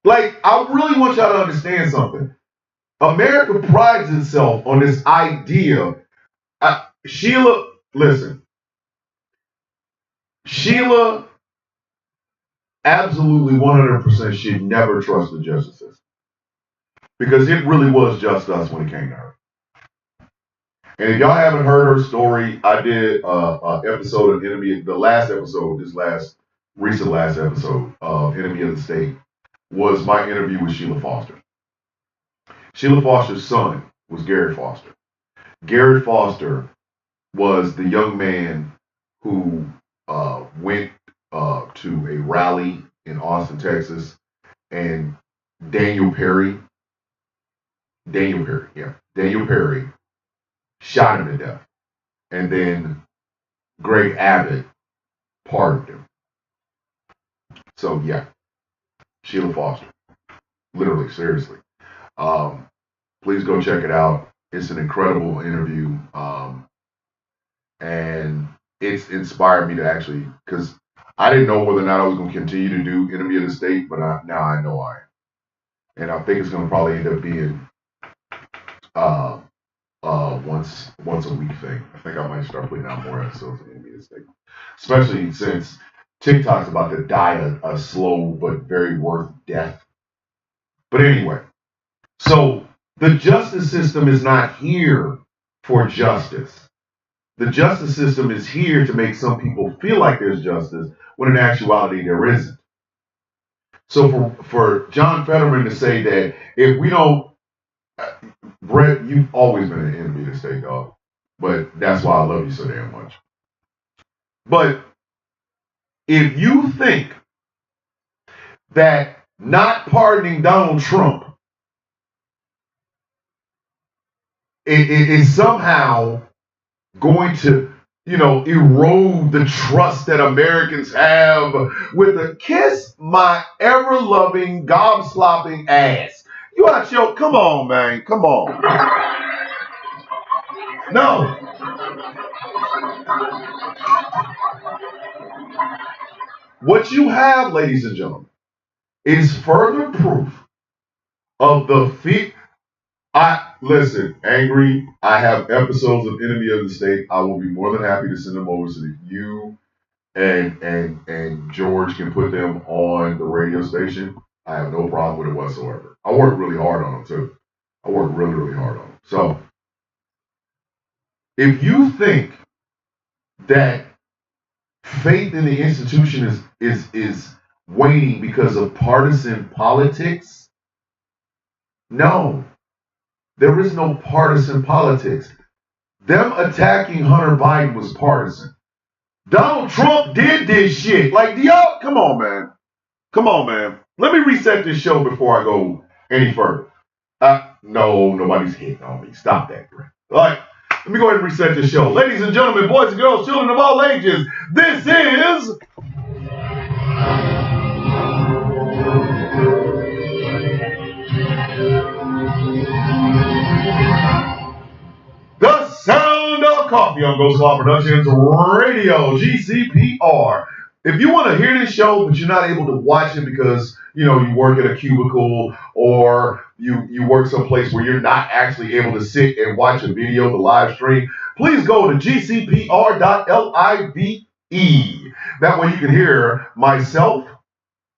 Like, I really want y'all to understand something. America prides itself on this idea. Sheila, listen. Sheila absolutely 100% should never trust the justice system. Because it really was just us when it came to her. And if y'all haven't heard her story, I did an episode of Enemy, the last episode, recent last episode of Enemy of the State was my interview with Sheila Foster. Sheila Foster's son was Garrett Foster. Garrett Foster was the young man who went to a rally in Austin, Texas, and Daniel Perry shot him to death. And then Greg Abbott pardoned him. So yeah, Sheila Foster. Literally, seriously. Please go check it out. It's an incredible interview. And it's inspired me to actually, because I didn't know whether or not I was going to continue to do Enemy of the State, but now I know I am. And I think it's going to probably end up being once a week thing. I think I might start putting out more episodes of Enemy of the State, especially since TikTok's about to die a slow but very worth death. But anyway, so the justice system is not here for justice. The justice system is here to make some people feel like there's justice when in actuality there isn't. So for John Fetterman to say that if we don't, Brett, you've always been an enemy of the state, dog. But that's why I love you so damn much. But if you think that not pardoning Donald Trump is somehow going to, erode the trust that Americans have with a kiss my ever-loving, gob-slopping ass. You out your, come on, man, come on. No. What you have, ladies and gentlemen, is further proof of the feat. Listen, Angry, I have episodes of Enemy of the State. I will be more than happy to send them over so that you and George can put them on the radio station. I have no problem with it whatsoever. I work really hard on them too. I work really, really hard on them. So if you think that faith in the institution is waning because of partisan politics, no, there is no partisan politics. Them attacking Hunter Biden was partisan. Donald Trump did this shit. Like, y'all, come on, man. Come on, man. Let me reset this show before I go any further. No, nobody's hitting on me. Stop that, Brent. All right, let me go ahead and reset this show. Ladies and gentlemen, boys and girls, children of all ages, this is The Sound of Coffee on Ghost Law Productions Radio, GCPR. If you want to hear this show, but you're not able to watch it because, you work at a cubicle or you work someplace where you're not actually able to sit and watch a video, the live stream, please go to gcpr.live. That way you can hear myself,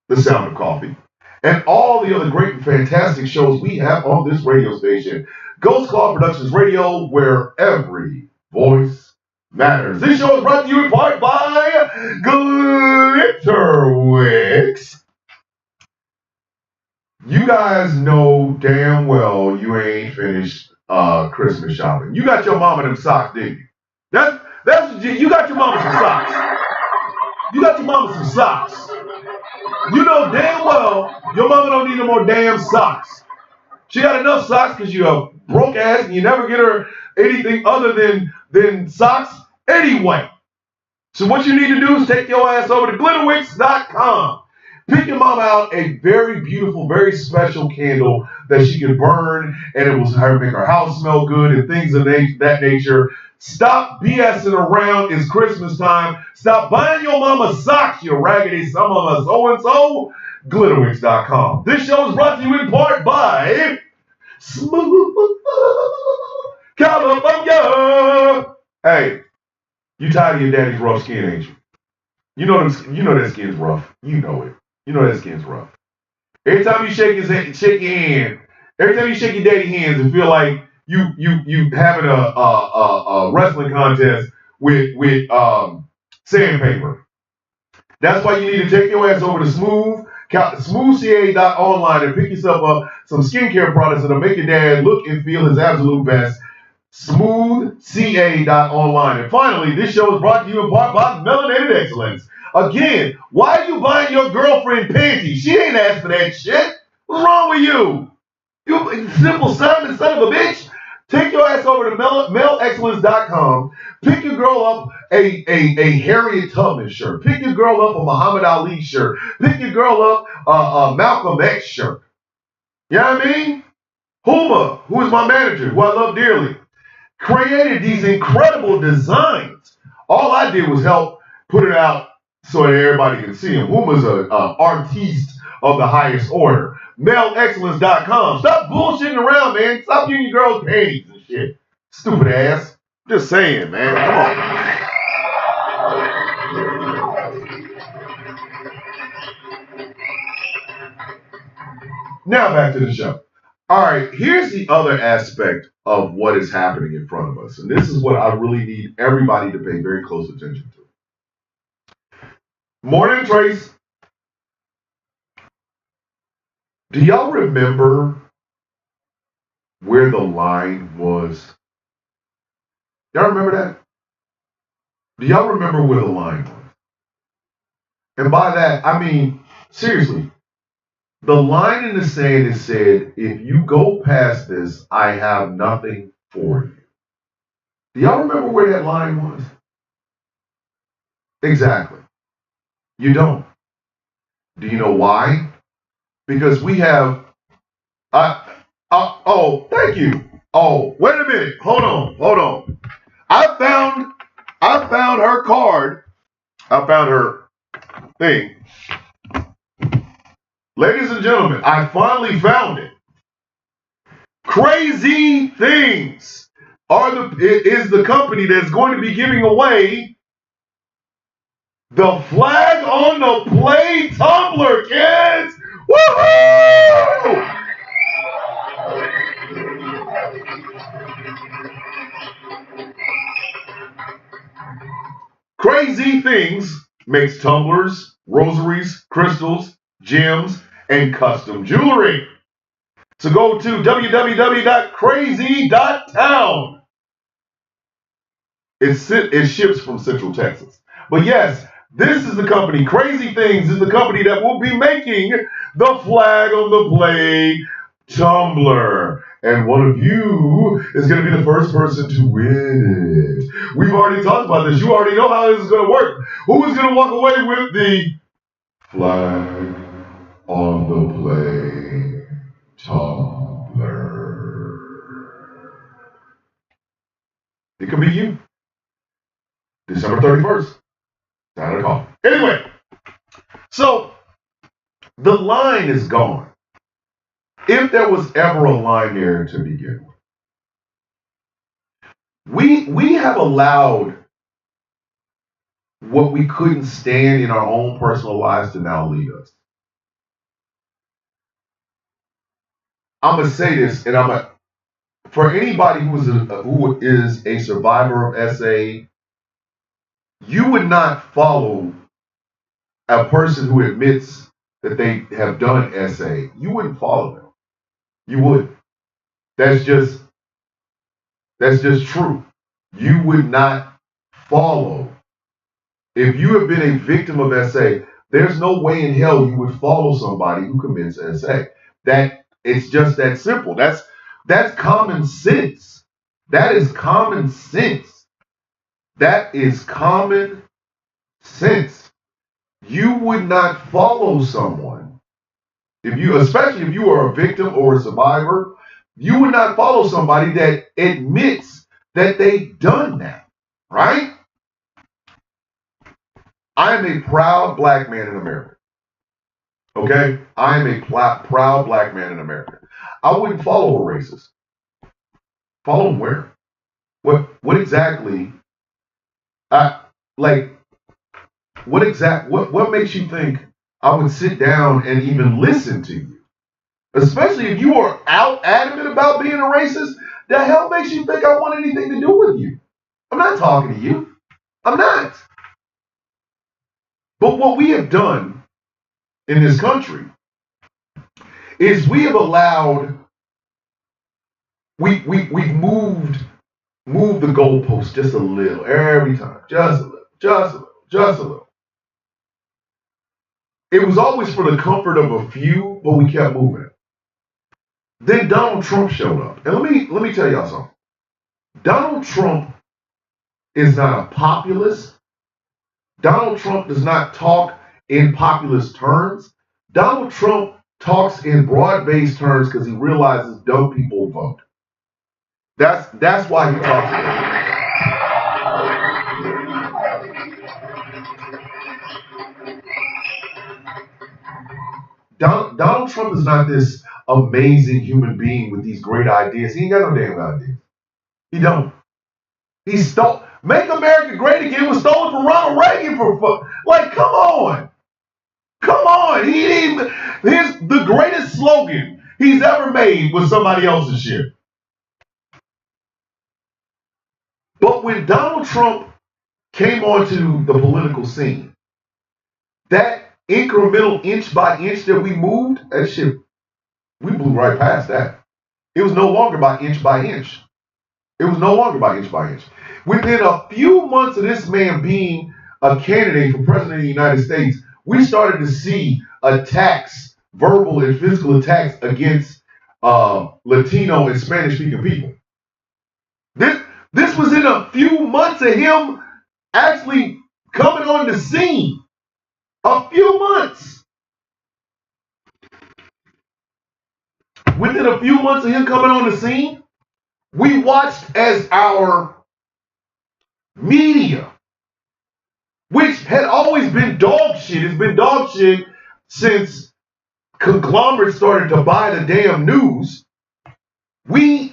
The Sound of Coffee, and all the other great and fantastic shows we have on this radio station, Ghost Claw Productions Radio, where every voice matters. This show is brought to you in part by Glitterwix. You guys know damn well you ain't finished Christmas shopping. You got your mama them socks, didn't you? That's you got your mama some socks. You got your mama some socks. You know damn well your mama don't need no more damn socks. She got enough socks because you're a broke ass and you never get her anything other than socks anyway. So what you need to do is take your ass over to glitterwix.com. Pick your mama out a very beautiful, very special candle that she can burn and it will make her house smell good and things of that nature. Stop BSing around. It's Christmas time. Stop buying your mama socks, you raggedy son of a so-and-so. Glitterwix.com. This show is brought to you in part by Smooth California. Hey, you tired of your daddy's rough skin, ain't you? You know that skin's rough. You know it. You know that skin's rough. Every time you shake your hand, every time you shake your daddy hands and feel like you having a wrestling contest with sandpaper. That's why you need to take your ass over to smoothca.online and pick yourself up some skincare products that'll make your dad look and feel his absolute best. smoothca.online. And finally, this show is brought to you in part by Melanated Excellence. Again, why are you buying your girlfriend panties? She ain't asked for that shit. What's wrong with you? You simple Simon son of a bitch. Take your ass over to melexcellence.com. Pick your girl up a Harriet Tubman shirt. Pick your girl up a Muhammad Ali shirt. Pick your girl up a Malcolm X shirt. You know what I mean? Huma, who is my manager, who I love dearly, created these incredible designs. All I did was help put it out so that everybody can see him. Huma's an artiste of the highest order. MaleExcellence.com. Stop bullshitting around, man. Stop getting your girls panties and shit. Stupid ass. Just saying, man. Come on. Now back to the show. All right, here's the other aspect of what is happening in front of us. And this is what I really need everybody to pay very close attention to. Morning, Trace. Do y'all remember where the line was? Y'all remember that? Do y'all remember where the line was? And by that, I mean, seriously, the line in the sand is said, if you go past this, I have nothing for you. Do y'all remember where that line was? Exactly. You don't. Do you know why? Because we have, oh, thank you. Oh, wait a minute. Hold on. I found her card. I found her thing. Ladies and gentlemen, I finally found it. Crazy Things is the company that's going to be giving away the Flag on the Play tumbler, kids. Woohoo! Things makes tumblers, rosaries, crystals, gems, and custom jewelry. So go to www.crazy.town. It ships from Central Texas. But yes, this is the company. Crazy Things is the company that will be making the Flag on the Play tumbler. And one of you is going to be the first person to win it. We've already talked about this. You already know how this is going to work. Who is going to walk away with the Flag on the Play tumbler? It could be you. December 31st. Not a call. Anyway, so the line is gone. If there was ever a line there to begin with, we have allowed what we couldn't stand in our own personal lives to now lead us. I'm gonna say this, and for anybody who is a survivor of SA, you would not follow a person who admits that they have done SA. You wouldn't follow them. You wouldn't. That's just true. You would not follow. If you have been a victim of SA, there's no way in hell you would follow somebody who commits SA. That it's just that simple. That's common sense. That is common sense. That is common sense. You would not follow someone especially if you are a victim or a survivor, you would not follow somebody that admits that they've done that, right? I am a proud black man in America. Okay? I am a proud black man in America. I wouldn't follow a racist. Follow them where? What exactly? What makes you think I would sit down and even listen to you? Especially if you are adamant about being a racist, the hell makes you think I want anything to do with you? I'm not talking to you. I'm not. But what we have done in this country is we have allowed, we've moved the goalpost just a little every time, just a little. It was always for the comfort of a few, but we kept moving it. Then Donald Trump showed up. And let me tell y'all something. Donald Trump is not a populist. Donald Trump does not talk in populist terms. Donald Trump talks in broad-based terms because he realizes dumb people vote. That's why he talks like that. Donald Trump is not this amazing human being with these great ideas. He ain't got no damn ideas. He don't. He stole. Make America Great Again was stolen from Ronald Reagan come on. Come on. The greatest slogan he's ever made was somebody else's shit. But when Donald Trump came onto the political scene, that incremental inch by inch that we moved, that shit, we blew right past that. It was no longer by inch by inch. Within a few months of this man being a candidate for president of the United States, we started to see attacks, verbal and physical attacks against Latino and Spanish-speaking people. This was in a few months of him actually coming on the scene. A few months. Within a few months of him coming on the scene, we watched as our media, which had always been dog shit, it's been dog shit since conglomerates started to buy the damn news. We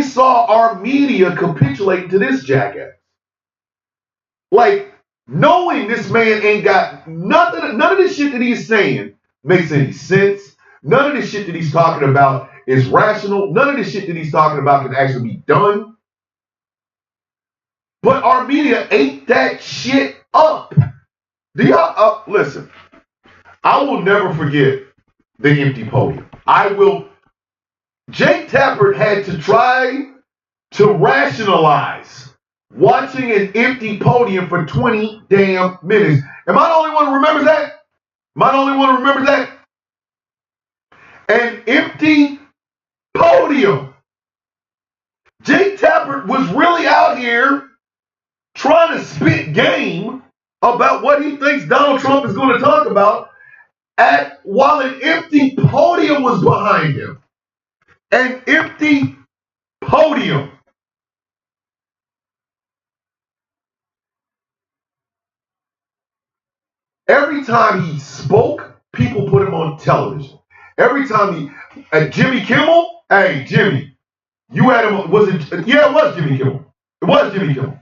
saw our media capitulate to this jackass. Like, knowing this man ain't got nothing, none of this shit that he's saying makes any sense. None of this shit that he's talking about is rational. None of this shit that he's talking about can actually be done. But our media ate that shit up. Do y'all listen? I will never forget the empty podium. I will. Jake Tapper had to try to rationalize watching an empty podium for 20 damn minutes. Am I the only one who remembers that? Am I the only one who remembers that? An empty podium. Jake Tapper was really out here trying to spit game about what he thinks Donald Trump is going to talk about while an empty podium was behind him. An empty podium. Every time he spoke, people put him on television. Every time Jimmy Kimmel, hey, Jimmy, you had him, was it? Yeah, it was Jimmy Kimmel. It was Jimmy Kimmel.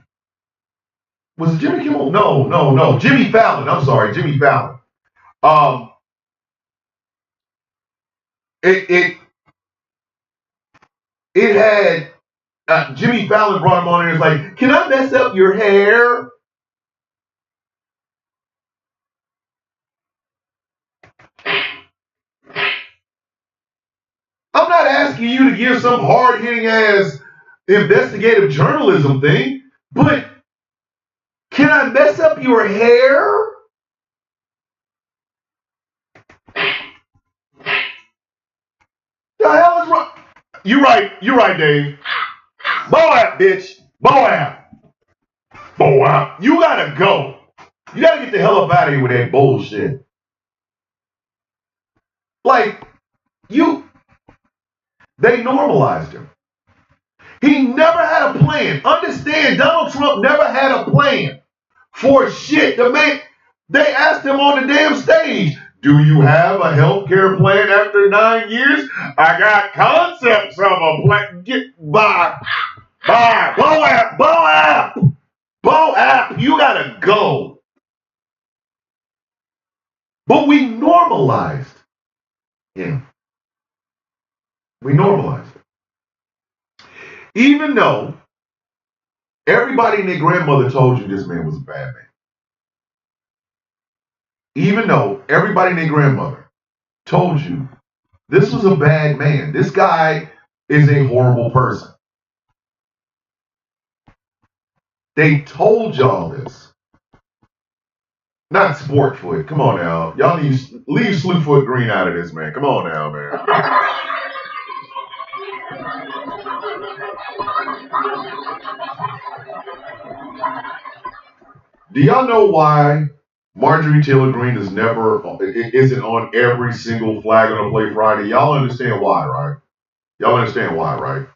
Was it Jimmy Kimmel? No. Jimmy Fallon. I'm sorry, Jimmy Fallon. It had Jimmy Fallon brought him on and was like, "Can I mess up your hair?" I'm not asking you to give some hard-hitting ass investigative journalism thing, but can I mess up your hair? The hell is wrong? You're right, Dave. Boab, bitch. Boab. You gotta go. You gotta get the hell up out of here with that bullshit. Like, they normalized him. He never had a plan. Understand, Donald Trump never had a plan for shit. The man, they asked him on the damn stage, "Do you have a health care plan after 9 years?" "I got concepts of a plan." Get by. Boab, you gotta go. But we normalized him. We normalized it. Even though everybody and their grandmother told you this man was a bad man. Even though everybody and their grandmother told you this was a bad man. This guy is a horrible person. They told y'all this. Not Sportfoot. Come on now. Y'all need to leave Slewfoot Green out of this, man. Come on now, man. Do y'all know why Marjorie Taylor Greene isn't on every single Flag on the Play Friday? Y'all understand why, right? Y'all understand why, right?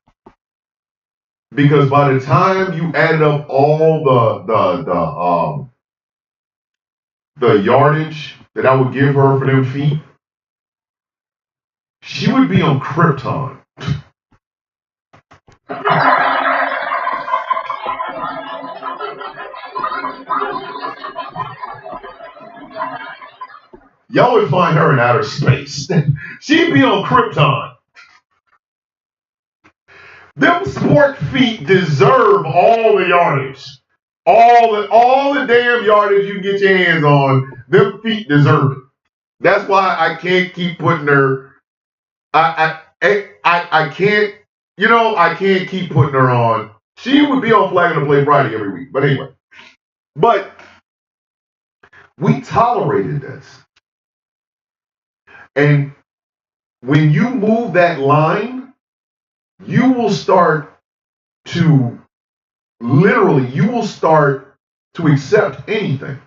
Because by the time you added up all the yardage that I would give her for them feet, she would be on Krypton. Y'all would find her in outer space. She'd be on Krypton. Them sport feet deserve all the yardage. All the damn yardage you can get your hands on, them feet deserve it. That's why I can't keep putting her. I can't. I can't keep putting her on. She would be on Flag on the Play Friday every week. But anyway, we tolerated this. And when you move that line, you will start to accept anything.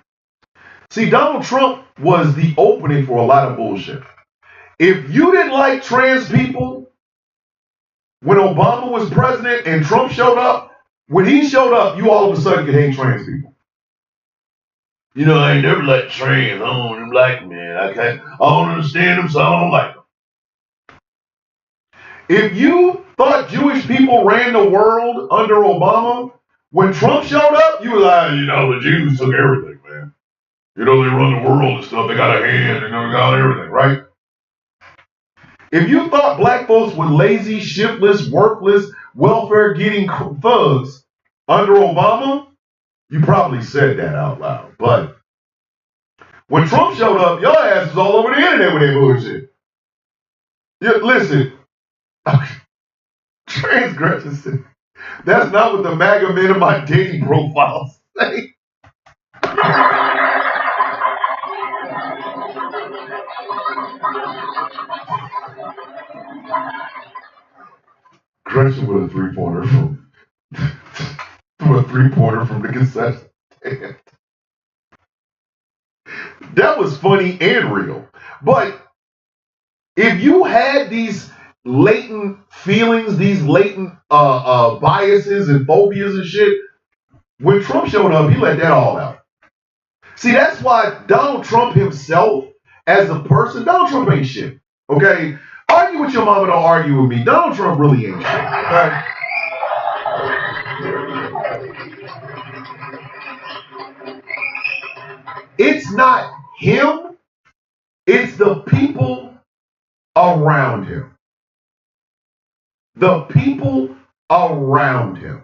See, Donald Trump was the opening for a lot of bullshit. If you didn't like trans people when Obama was president and Trump showed up, when he showed up, you all of a sudden could hate trans people. I ain't never liked trans. I don't even like them, man. I don't understand them, so I don't like them. If you thought Jewish people ran the world under Obama, when Trump showed up, you were like, the Jews took everything, man. They run the world and stuff. They got a hand and they got everything, right? If you thought black folks were lazy, shiftless, workless, welfare-getting thugs under Obama, you probably said that out loud. But When Trump showed up, your ass was all over the internet with that bullshit. Listen, transgression said, that's not what the MAGA men in my dating profiles say. Gretchen with a three-pointer from the concession stand. That was funny and real. But if you had these latent feelings, these latent biases and phobias and shit, when Trump showed up, he let that all out. See, that's why Donald Trump himself, as a person, Donald Trump ain't shit. Okay? Argue with your mama, don't argue with me. Donald Trump really ain't shit. Okay? It's not him, it's the people around him. The people around him.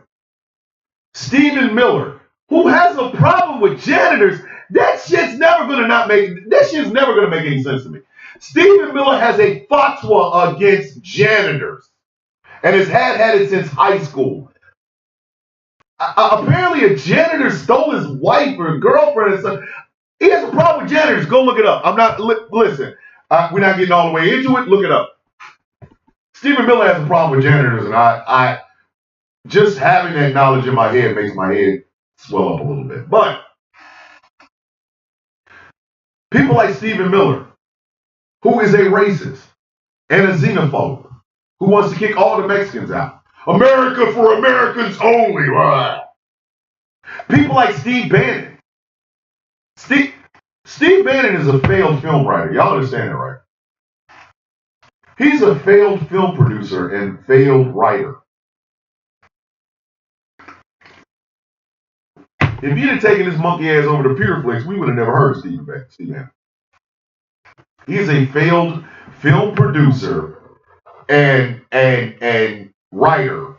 Stephen Miller, who has a problem with janitors, that shit's never gonna make any sense to me. Stephen Miller has a fatwa against janitors and has had it since high school. Apparently a janitor stole his wife or girlfriend or something. He has a problem with janitors. Go look it up. Listen, we're not getting all the way into it. Look it up. Stephen Miller has a problem with janitors, and I just having that knowledge in my head makes my head swell up a little bit. But people like Stephen Miller, who is a racist and a xenophobe, who wants to kick all the Mexicans out. America for Americans only. Right? People like Steve Bannon. Steve Bannon is a failed film writer. Y'all understand that, right? He's a failed film producer and failed writer. If he'd have taken his monkey ass over to Pureflix, we would have never heard of Steve Bannon. He is a failed film producer and writer.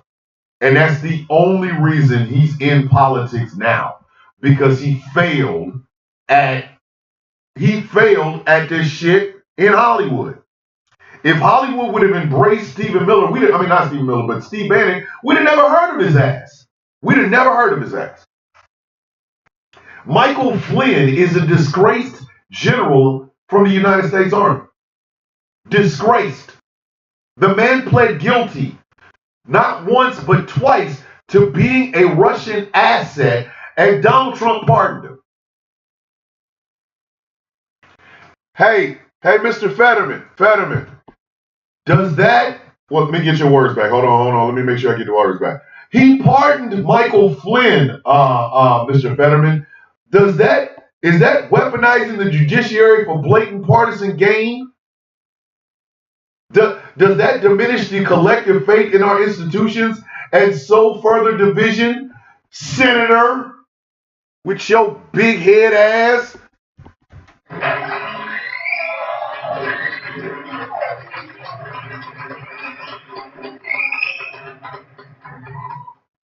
And that's the only reason he's in politics now. Because he failed at this shit in Hollywood. If Hollywood would have embraced Stephen Miller, not Stephen Miller, but Steve Bannon, we'd have never heard of his ass. Michael Flynn is a disgraced general from the United States Army. Disgraced. The man pled guilty, not once but twice, to being a Russian asset, and Donald Trump pardoned him. Hey, Mr. Fetterman, does that, well, let me get your words back. Hold on, let me make sure I get the words back. He pardoned Michael Flynn, Mr. Fetterman. Is that weaponizing the judiciary for blatant partisan gain? Does that diminish the collective faith in our institutions and sow further division, Senator, with your big head ass?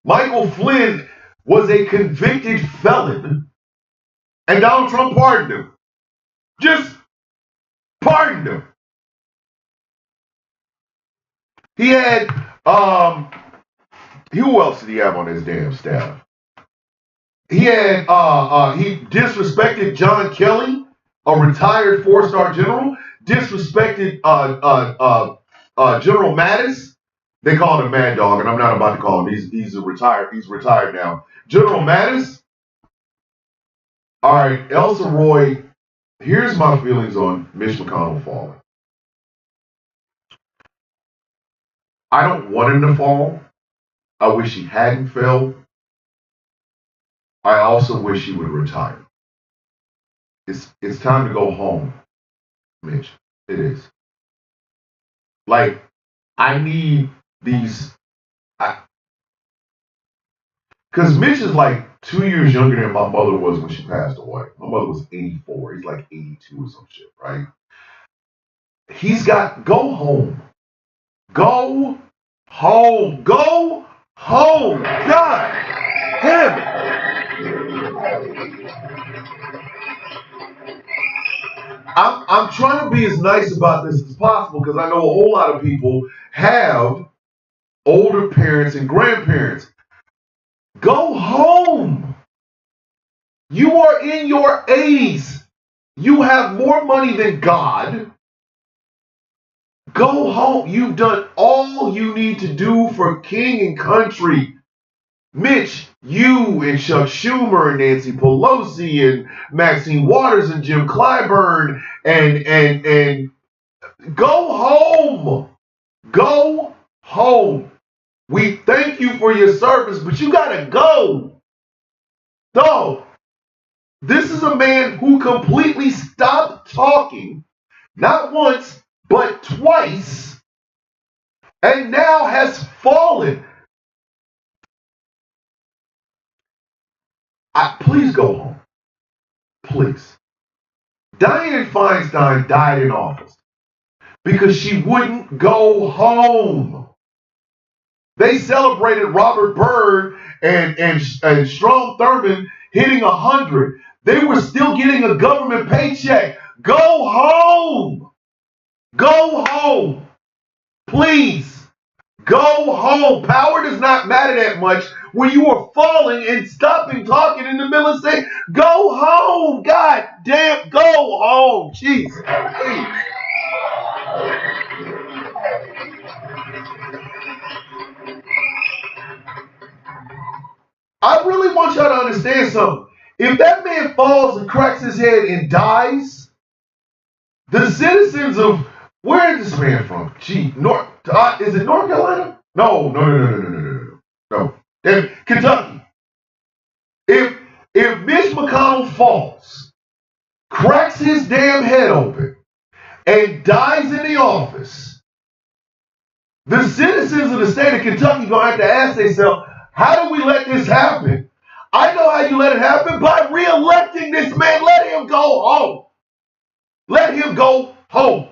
Michael Flynn was a convicted felon, and Donald Trump pardoned him. Just pardoned him. He had, who else did he have on his damn staff? He had, he disrespected John Kelly, a retired 4-star general, disrespected General Mattis. They call him Mad Dog, and I'm not about to call him. He's retired now. General Mattis. All right, Elsa Roy. Here's my feelings on Mitch McConnell falling. I don't want him to fall. I wish he hadn't fell. I also wish he would retire. It's time to go home, Mitch. It is. Like, I need these, because Mitch is like 2 years younger than my mother was when she passed away. My mother was 84. He's like 82 or some shit, right? He's got, go home. Go home. Go home. God damn it. I'm trying to be as nice about this as possible because I know a whole lot of people have older parents and grandparents. Go home. You are in your 80s. You have more money than God. Go home. You've done all you need to do for king and country. Mitch, you and Chuck Schumer and Nancy Pelosi and Maxine Waters and Jim Clyburn and go home. Go home. We thank you for your service, but you gotta go. Dog, this is a man who completely stopped talking, not once, but twice, and now has fallen. Please go home. Please. Dianne Feinstein died in office because she wouldn't go home. They celebrated Robert Byrd and Strom Thurmond hitting 100. They were still getting a government paycheck. Go home. Go home. Please. Go home. Power does not matter that much when you are falling and stopping talking in the middle of saying, go home. God damn, go home. Jesus. I really want y'all to understand something. If that man falls and cracks his head and dies, the citizens of, where is this man from? Gee, is it North Carolina? No. Kentucky. If Mitch McConnell falls, cracks his damn head open, and dies in the office, the citizens of the state of Kentucky gonna have to ask themselves, how do we let this happen? I know how you let it happen, by re-electing this man. Let him go home. Let him go home.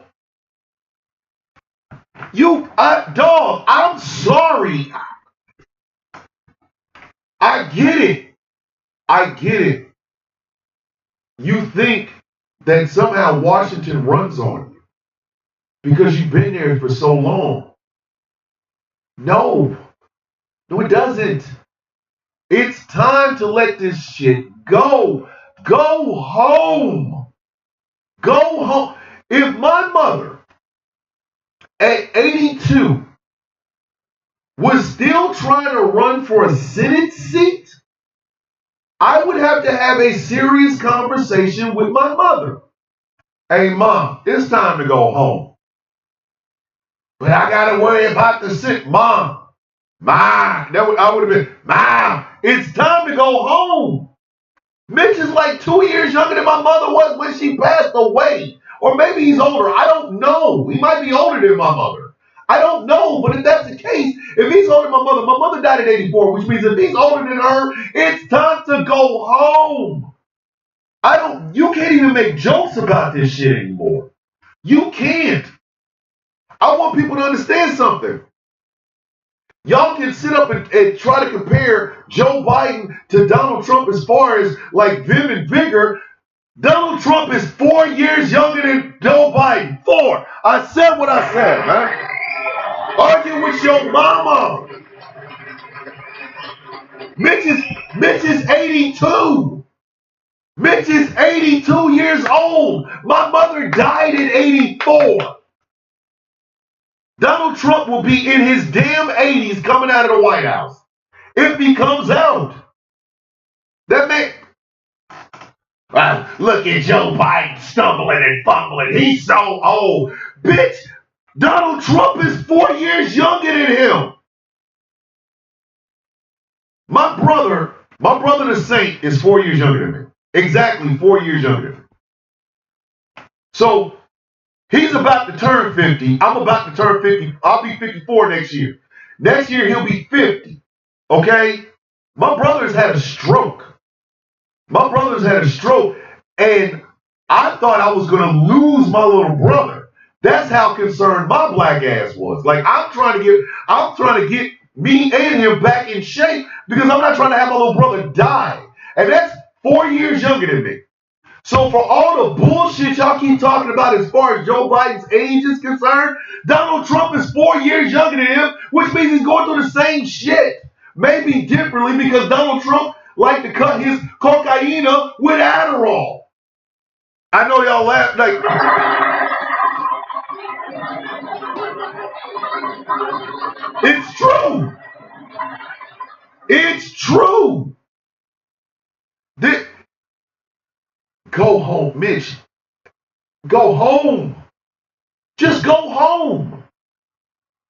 Dog, I'm sorry. I get it. You think that somehow Washington runs on you because you've been there for so long. No, it doesn't. It's time to let this shit go. Go home. Go home. If my mother at 82 was still trying to run for a Senate seat, I would have to have a serious conversation with my mother. Hey, Mom, it's time to go home. But I got to worry about the sick. Mom, I would have been, Mom, it's time to go home. Mitch is like 2 years younger than my mother was when she passed away. Or maybe he's older. I don't know. He might be older than my mother. I don't know. But if that's the case, if he's older than my mother died at 84, which means if he's older than her, it's time to go home. You can't even make jokes about this shit anymore. You can't. I want people to understand something. Y'all can sit up and try to compare Joe Biden to Donald Trump as far as like vim and vigor. Donald Trump is 4 years younger than Joe Biden. 4. I said what I said, man. Argue with your mama. Mitch is 82. Mitch is 82 years old. My mother died at 84. Donald Trump will be in his damn 80s coming out of the White House. If he comes out. That man... look at Joe Biden stumbling and fumbling. He's so old. Bitch, Donald Trump is 4 years younger than him. My brother the Saint, is 4 years younger than me. Exactly 4 years younger than me. So, he's about to turn 50. I'm about to turn 50. I'll be 54 next year. Next year, he'll be 50. Okay? My brother's had a stroke. And I thought I was going to lose my little brother. That's how concerned my black ass was. Like, I'm trying to get me and him back in shape because I'm not trying to have my little brother die. And that's 4 years younger than me. So for all the bullshit y'all keep talking about as far as Joe Biden's age is concerned, Donald Trump is 4 years younger than him, which means he's going through the same shit. Maybe differently because Donald Trump liked to cut his cocaine with Adderall. I know y'all laugh like it's true. It's true. Go home, Mitch. Go home. Just go home.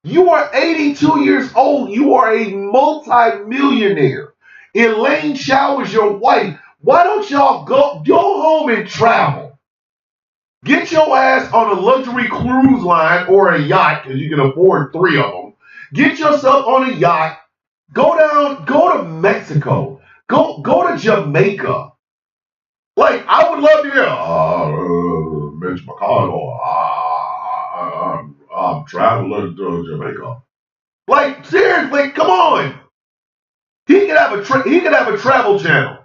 You are 82 years old. You are a multi-millionaire. Elaine Showers your wife. Why don't y'all go home and travel? Get your ass on a luxury cruise line or a yacht, because you can afford 3 of them. Get yourself on a yacht. Go to Mexico. Go to Jamaica. Like, I would love to hear, Mitch McConnell, I'm traveling to Jamaica. Like, seriously, come on. He could have a travel channel.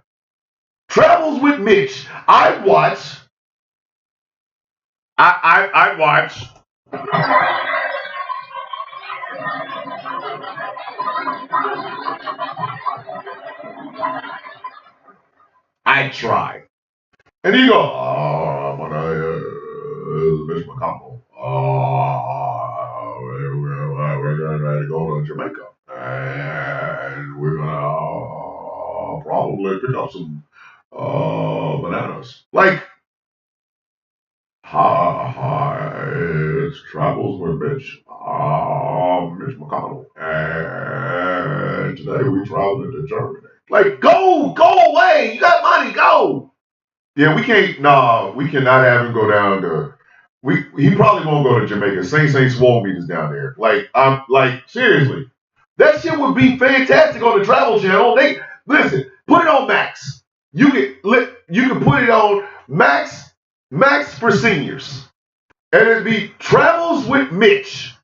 Travels with Mitch. I'd watch. I'd watch. I'd try. And you go, Mitch McConnell. We're going to go to Jamaica. And we're going to probably pick up some bananas. Like, hi, it's Travels with Mitch. Mitch McConnell. And today we traveled into Germany. Like, go away. You got money, go. Yeah, we cannot have him go down to. He probably won't go to Jamaica. Saint Swole meet is down there. Like seriously, that shit would be fantastic on the Travel Channel. Listen, put it on Max. You can put it on Max for seniors, and it'd be Travels with Mitch,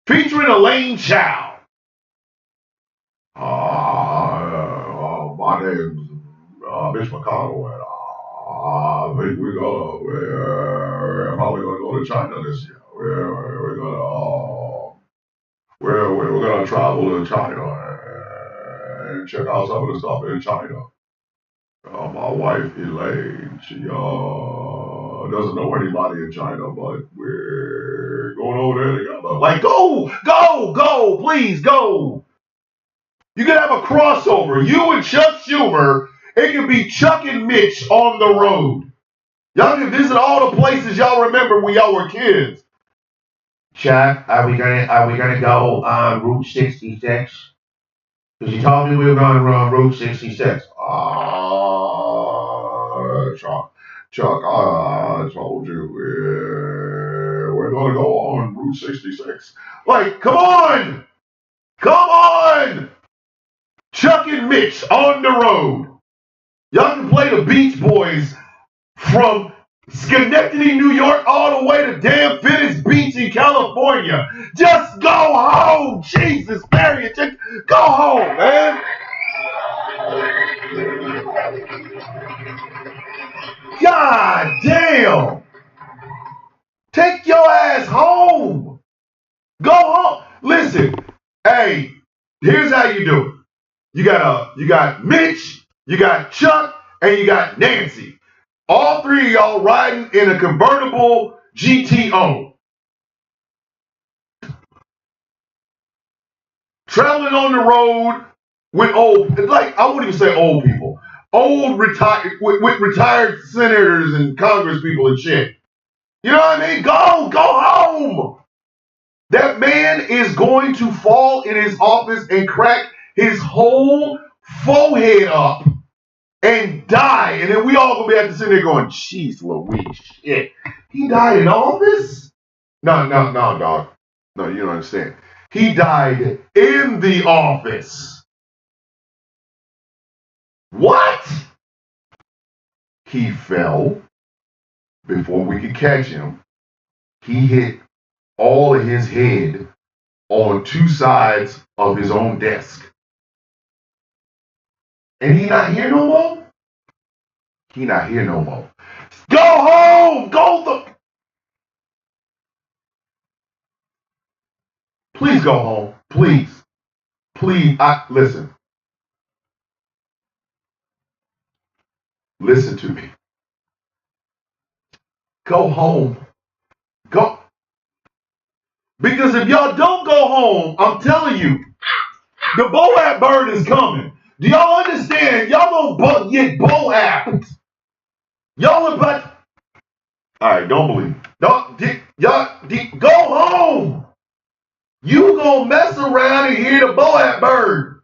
featuring Elaine Chow. My name's Mitch McConnell, and I think we're probably gonna go to China this year. We're gonna travel to China and check out some of the stuff in China. My wife Elaine, she doesn't know anybody in China, but we're going over there together. Like, go, please go. You can have a crossover. You and Chuck Schumer. It can be Chuck and Mitch on the road. Y'all can visit all the places y'all remember when y'all were kids. Chuck, are we gonna go on Route 66? Because you told me we were going to run Route 66. Chuck, I told you we're going to go on Route 66. Like, come on! Chuck and Mitch on the road. Y'all can play the Beach Boys from Schenectady, New York, all the way to damn Venice Beach in California. Just go home. Jesus, Mary, just go home, man. God damn. Take your ass home. Go home. Listen, hey, here's how you do it. You got Mitch, you got Chuck, and you got Nancy. All 3 of y'all riding in a convertible GTO. Traveling on the road with I wouldn't even say old people. With retired senators and Congress people and shit. You know what I mean? Go home. That man is going to fall in his office and crack his whole forehead up and die. And then we all gonna be at the sitting there going, jeez Louise, shit. He died in office? No, dog. No, you don't understand. He died in the office. What? He fell before we could catch him. He hit all of his head on 2 sides of his own desk. And he not here no more? He not here no more. Go home. Go the. Please go home. Please. Please. Listen. Listen to me. Go home. Go. Because if y'all don't go home, I'm telling you, the Boab bird is coming. Do y'all understand? Y'all gonna get Boab. Y'all about. All right, don't believe. Go home. You gonna mess around and hear the Boab bird.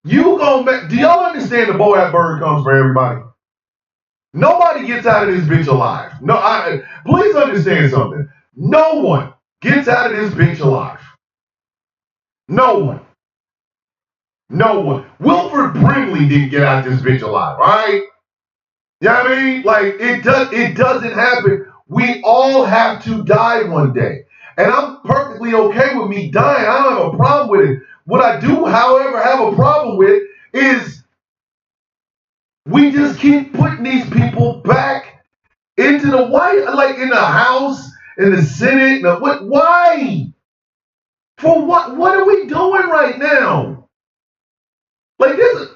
You gonna. Do y'all understand the Boab bird comes for everybody? Nobody gets out of this bitch alive. No, please understand something. No one gets out of this bitch alive. No one. No one. Wilford Brimley didn't get out of this bitch alive, all right? You know what I mean? Like, it doesn't happen. We all have to die one day. And I'm perfectly okay with me dying. I don't have a problem with it. What I do, however, have a problem with is we just keep putting these people back into the like in the House, in the Senate. Why? For what? What are we doing right now? Like this.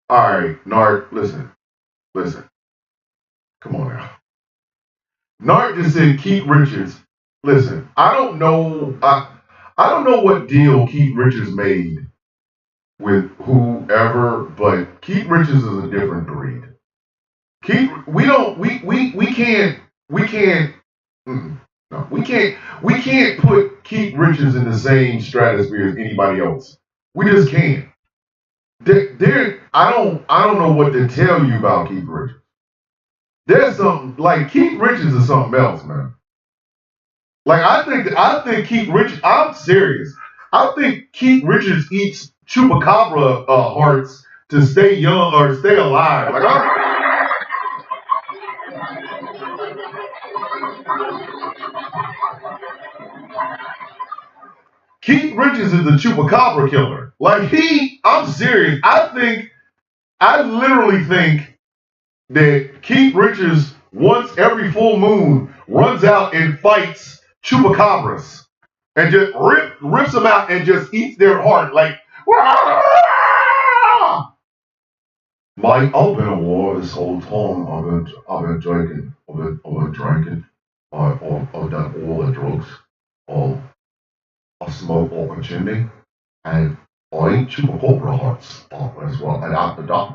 All right, Nard, listen. Come on now. Nard just said Keith Richards. Listen, I don't know. I don't know what deal Keith Richards made with whoever, but Keith Richards is a different breed. We can't put Keith Richards in the same stratosphere as anybody else. We just can't. I don't know what to tell you about Keith Richards. There's something like Keith Richards is something else, man. Like I think Keith Richards. I'm serious. I think Keith Richards eats chupacabra hearts to stay young or stay alive. Keith Richards is the chupacabra killer. Like I'm serious. I literally think that Keith Richards once every full moon runs out and fights chupacabras and just rips them out and just eats their heart like. Mike, I've been at war this whole time. I've been drinking. I've been drinking. I've done all the drugs. I smoke up a chimney, and I eat chupacabra hearts as well. And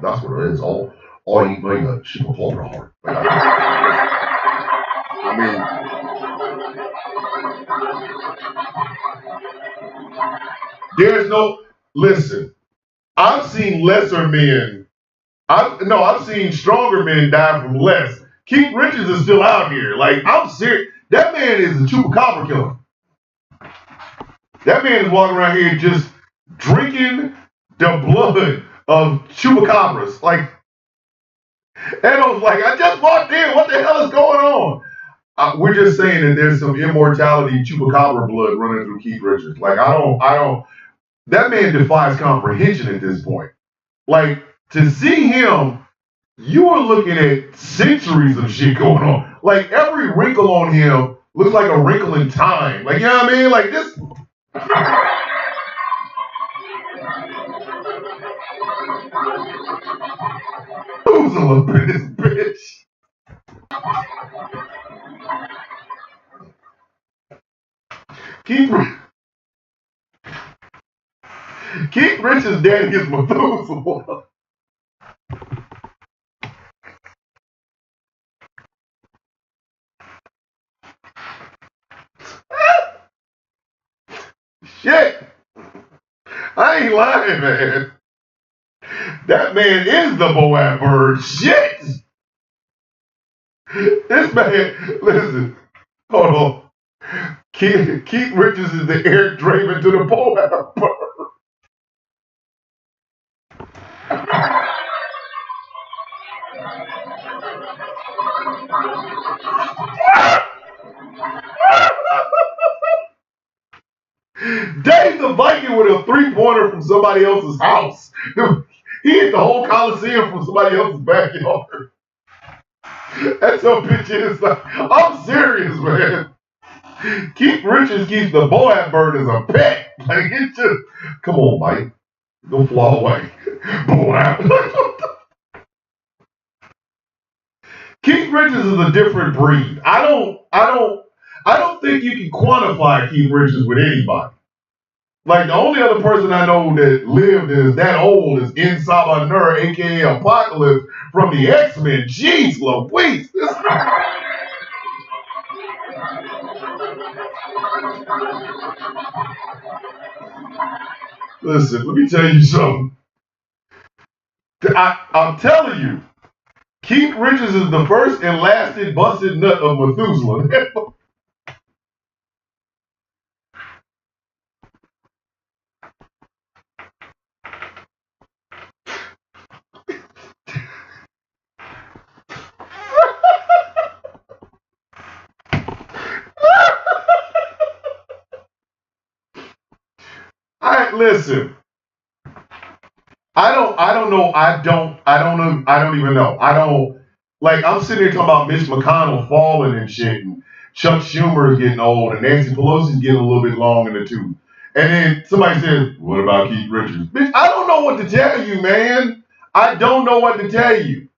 that's what it is. I eat me a chupacabra heart. I mean, there's no. Listen, I've seen lesser men. I've seen stronger men die from less. Keith Richards is still out here. Like, I'm serious. That man is a chupacabra killer. That man is walking around here just drinking the blood of chupacabras. Like, and I was like, I just walked in. What the hell is going on? We're just saying that there's some immortality chupacabra blood running through Keith Richards. Like, I don't. That man defies comprehension at this point. Like, to see him, you are looking at centuries of shit going on. Like, every wrinkle on him looks like a wrinkle in time. Like, you know what I mean? Like, this. Who's a little bit of this bitch? Keith Richards' daddy is Methuselah. Shit. I ain't lying, man. That man is the Boab bird. Shit. This man, listen, hold on. Keith Richards is the Eric Draven to the Boab bird. Dave the Viking with a 3-pointer from somebody else's house. He hit the whole Coliseum from somebody else's backyard. That's so bitch is like, I'm serious, man. Keith Richards keeps the Boab bird as a pet. Like, it just, come on, Mike. Don't fly away. Boab. Keith Richards is a different breed. I don't think you can quantify Keith Richards with anybody. Like, the only other person I know that lived and is that old is Insaba Nur, aka Apocalypse from the X-Men. Jeez Louise. Listen, let me tell you something. I'm telling you, Keith Richards is the first and lasted busted nut of Methuselah. Listen. I don't know. I don't even know. I don't like. I'm sitting here talking about Mitch McConnell falling and shit, and Chuck Schumer is getting old, and Nancy Pelosi's getting a little bit long in the tooth. And then somebody says, "What about Keith Richards?" Bitch, I don't know what to tell you, man. I don't know what to tell you.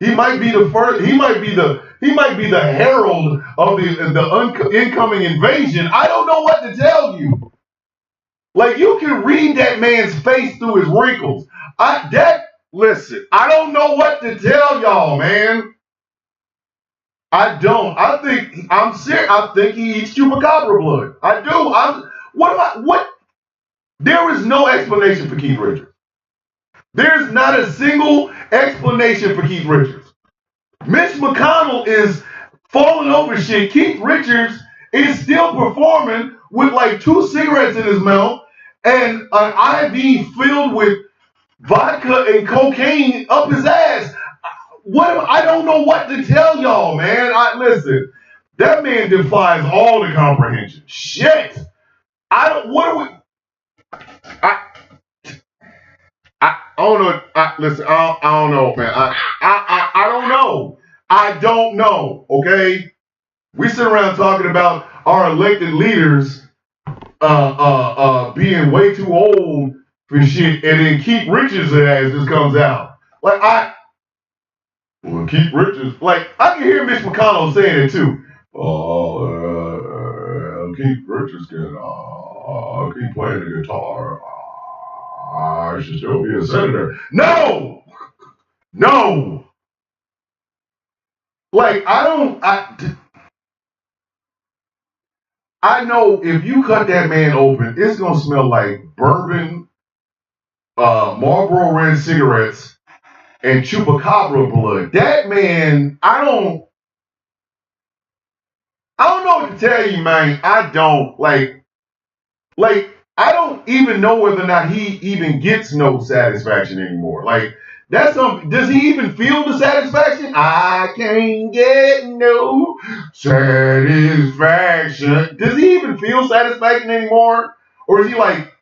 He might be the first. He might be the herald of the incoming invasion. I don't know what to tell you. Like, you can read that man's face through his wrinkles. Listen, I don't know what to tell y'all, man. I don't. I'm serious. I think he eats chupacabra blood. I do. What? There is no explanation for Keith Richards. There's not a single explanation for Keith Richards. Mitch McConnell is falling over shit. Keith Richards is still performing with like 2 cigarettes in his mouth and an IV filled with vodka and cocaine up his ass. I don't know what to tell y'all, man. Listen, that man defies all the comprehension. Shit. I don't know. Listen, I don't know, man. I don't know. I don't know, okay? We sit around talking about our elected leaders being way too old for shit, and then Keith Richards' ass just comes out. Keith Richards, like, I can hear Mitch McConnell saying it too. Keith Richards can keep playing the guitar. I should still be a senator. No! Like, I know if you cut that man open, it's gonna smell like bourbon, Marlboro Red cigarettes, and chupacabra blood. That man, I don't know what to tell you, man. I don't I don't even know whether or not he even gets no satisfaction anymore. Like, does he even feel the satisfaction? I can't get no satisfaction. Does he even feel satisfaction anymore? Or is he like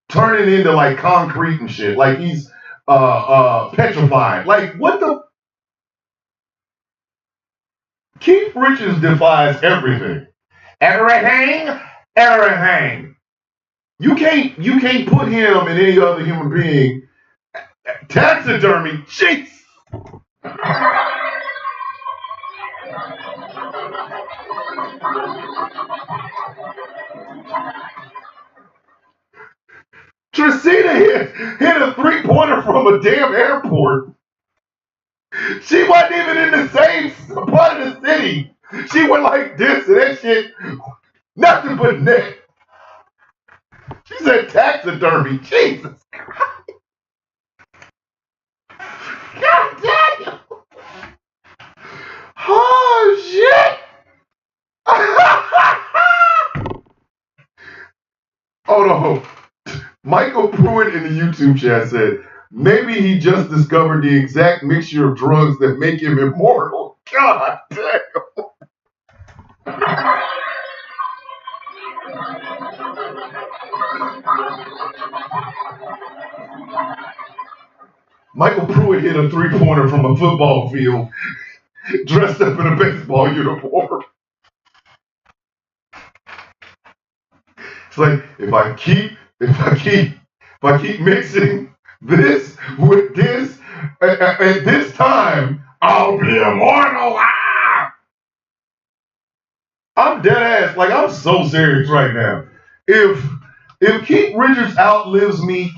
turning into like concrete and shit? Like he's petrified. Like, what the? Keith Richards defies everything. Everything. You can't put him and any other human being. Taxidermy, jeez. Tristina hit a 3-pointer from a damn airport. She wasn't even in the same part of the city. She went like this and that shit, nothing but net. She said taxidermy, Jesus Christ. God damn you. Oh, shit. Oh, no. Michael Pruitt in the YouTube chat said, maybe he just discovered the exact mixture of drugs that make him immortal. God damn. Michael Pruitt hit a 3-pointer from a football field. dressed up in a baseball uniform. It's like if I keep mixing this with this, at this time, I'll be immortal. Ah! I'm dead ass. Like, I'm so serious right now. If Keith Richards outlives me,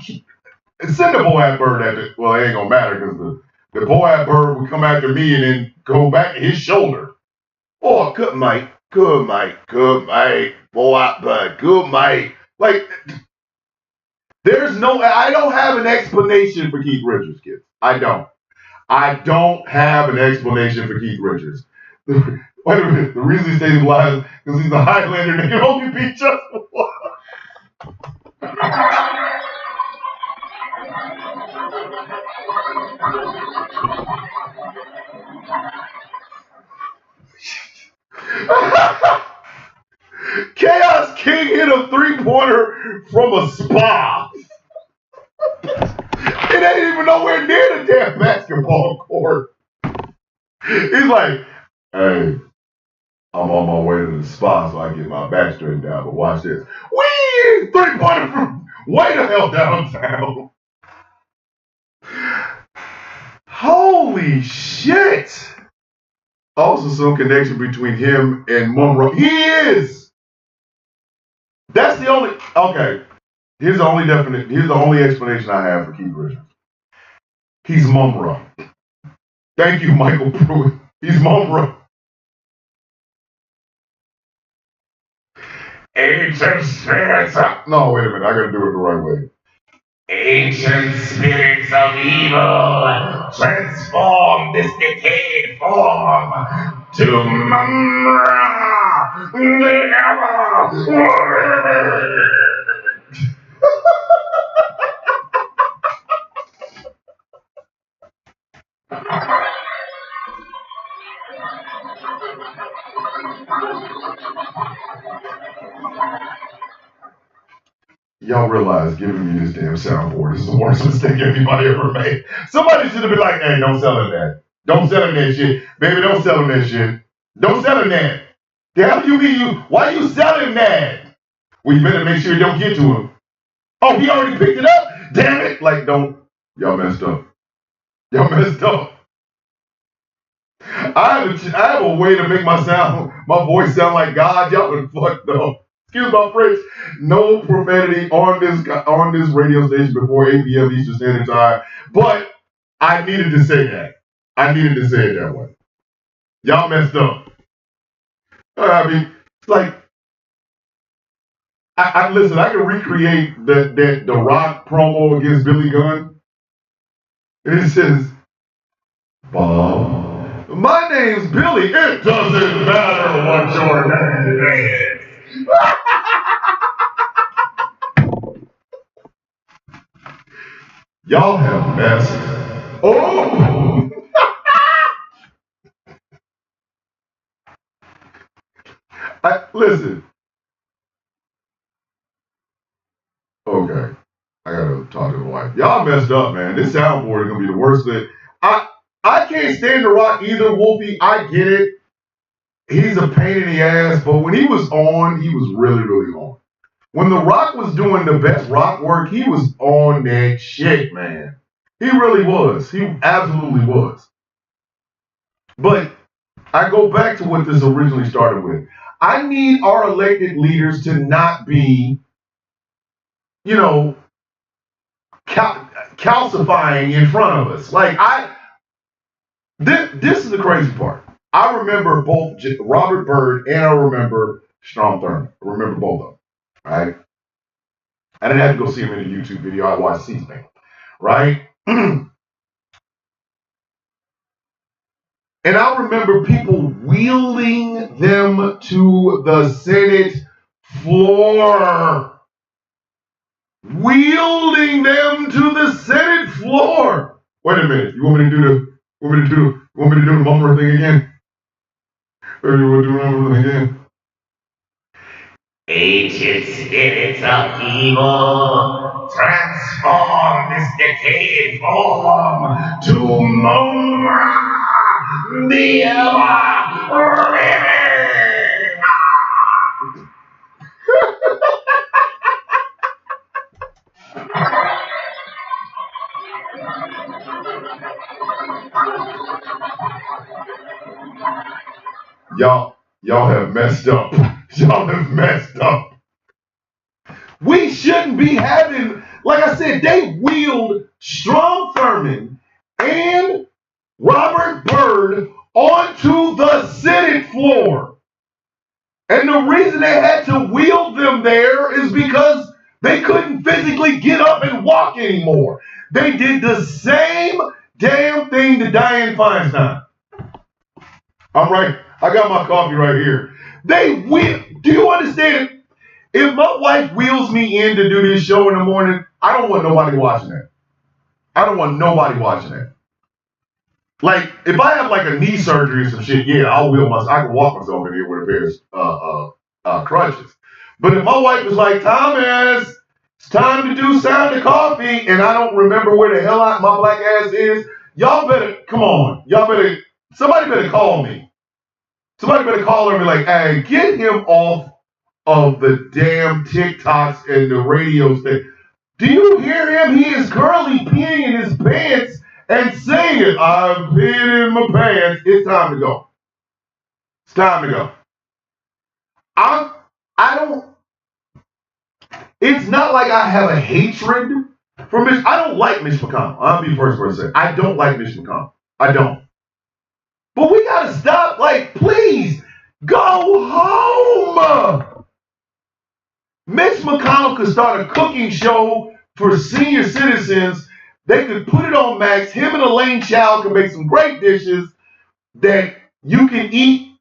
send the Boab Bird at it. Well, it ain't gonna matter because the Boab Bird would come after me and then go back to his shoulder. Oh, good mate. Boab Bird, good mate. Like, I don't have an explanation for Keith Richards, kids. I don't have an explanation for Keith Richards. Wait a minute. The reason he stays alive is because he's a Highlander and they can only beat just one. Chaos King hit a 3-pointer from a spa. It ain't even nowhere near the damn basketball court. He's like, hey, I'm on my way to the spa so I get my back straightened out. But watch this. Whee! 3-pointer from way the hell downtown. Holy shit. Also some connection between him and Monroe. He is. That's the only, okay. Here's the only explanation I have for Keith Richards. He's Monroe. Thank you, Michael Pruitt. He's Monroe. Ancient spirits of... No, wait a minute. I gotta do it the right way. Ancient spirits of evil, transform this decayed form to Mumra, the ever. Y'all realize giving me this damn soundboard is the worst mistake anybody ever made. Somebody should have been like, hey, don't sell him that. Don't sell him that shit. Baby, don't sell him that shit. Don't sell him that. The hell you mean why you selling that? Well, you better make sure you don't get to him. Oh, he already picked it up? Damn it. Like, don't. Y'all messed up. I have a way to make my voice sound like God. Y'all been fucked up. Excuse my French. No profanity on this radio station before 8 p.m. Eastern Standard Time. But I needed to say that. I needed to say it that way. Y'all messed up. I mean, it's like, listen, I can recreate the Rock promo against Billy Gunn. It says, Bob, my name's Billy. It doesn't matter what your name is. Y'all have messed. Oh! Listen. Okay. I gotta talk to the wife. Y'all messed up, man. This soundboard is gonna be the worst thing. I can't stand The Rock either, Wolfie. I get it. He's a pain in the ass, but when he was on, he was really, really on. When The Rock was doing the best rock work, he was on that shit, man. He really was. He absolutely was. But I go back to what this originally started with. I need our elected leaders to not be, calcifying in front of us. Like, this is the crazy part. I remember both Robert Byrd and I remember Strom Thurmond. I remember both of them, right? I didn't have to go see him in a YouTube video. I watched C-SPAN, right? And I remember people wheeling them to the Senate floor. Wielding them to the Senate floor. Wait a minute. You want me to do the Mumra thing again? Or you want to do the Mumra thing again? Ancient spirits of evil, transform this decayed form to Mumra, Y'all have messed up. Y'all have messed up. We shouldn't be having, like I said, they wheeled Strom Thurmond and Robert Byrd onto the Senate floor. And the reason they had to wheel them there is because they couldn't physically get up and walk anymore. They did the same damn thing to Dianne Feinstein. I'm right. I got my coffee right here. Do you understand? If my wife wheels me in to do this show in the morning, I don't want nobody watching that. I don't want nobody watching that. Like, if I have like a knee surgery or some shit, yeah, I'll wheel myself. I can walk myself in here with a pair of crutches. But if my wife is like, Thomas, it's time to do Sound of Coffee, and I don't remember where the hell my black ass is, y'all better, come on. Somebody better call me. Somebody better call her and be like, hey, get him off of the damn TikToks and the radio station. Do you hear him? He is currently peeing in his pants and saying, I'm peeing in my pants. It's time to go. It's time to go. It's not like I have a hatred for Mitch. I don't like Mitch McConnell. I'll be the first person to say, I don't like Mitch McConnell. I don't. But we gotta stop, like, please, go home. Mitch McConnell could start a cooking show for senior citizens. They could put it on Max. Him and Elaine Chao can make some great dishes that you can eat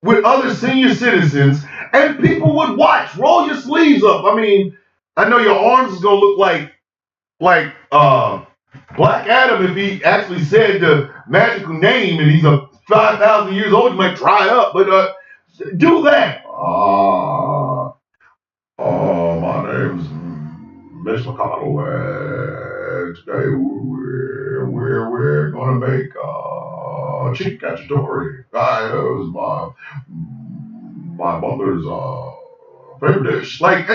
with other senior citizens, and people would watch. Roll your sleeves up. I mean, I know your arms is gonna look like Black Adam if he actually said the magical name and he's a 5,000 years old. You might dry up, but do that. My name's Mitch McConnell. Today we're gonna make chicken cacciatore. That was my mother's favorite dish. Like,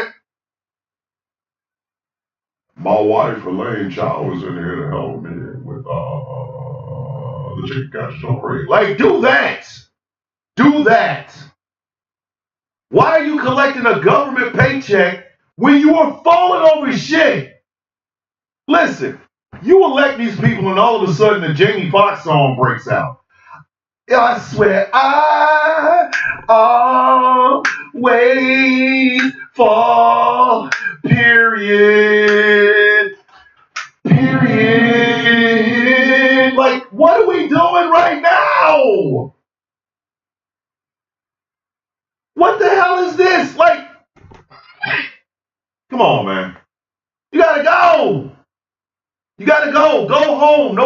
my wife Elaine Chao was in here to help me with the chicken cacciatore. Like, do that. Do that. Why are you collecting a government paycheck when you are falling over shit? Listen, you elect these people and all of a sudden the Jamie Foxx song breaks out. I swear I always fall, period. Like, what are we doing right now? What the hell is this? Like, come on, man. You gotta go. You gotta go. Go home.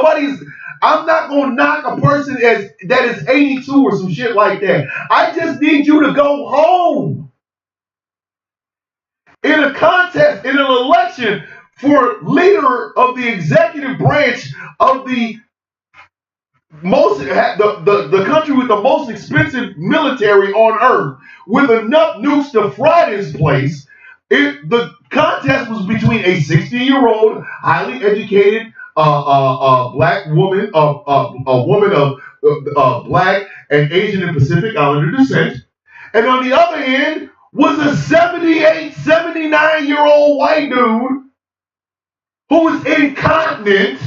I'm not gonna knock a person that is 82 or some shit like that. I just need you to go home. In a contest, in an election for leader of the executive branch of the country with the most expensive military on earth, with enough nukes to fry this place, the contest was between a 60-year-old, highly educated black woman, a woman of black and Asian and Pacific Islander descent, and on the other end was a 78, 79-year-old white dude who was incontinent,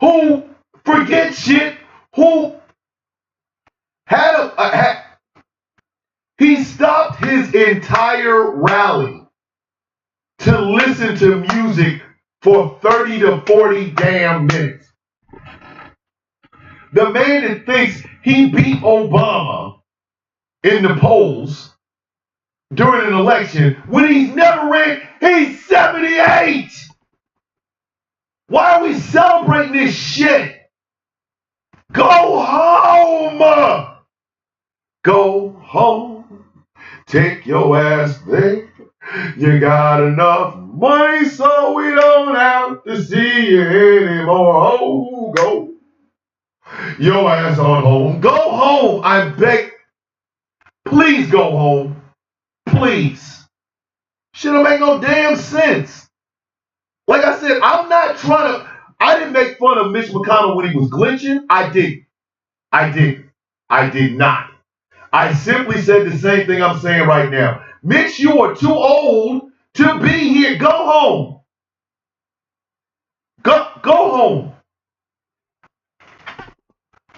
who forget shit, who he stopped his entire rally to listen to music for 30 to 40 damn minutes. The man that thinks he beat Obama in the polls during an election when he's never ran, he's 78. Why are we celebrating this shit? Go home. Go home. Take your ass there. You got enough money so we don't have to see you anymore. Oh, go. Your ass on home. Go home. I beg. Please go home. Please. Shit don't make no damn sense. Like I said, I'm not trying to. I didn't make fun of Mitch McConnell when he was glitching. I did. I did not. I simply said the same thing I'm saying right now. Mitch, you are too old to be here. Go home. Go home.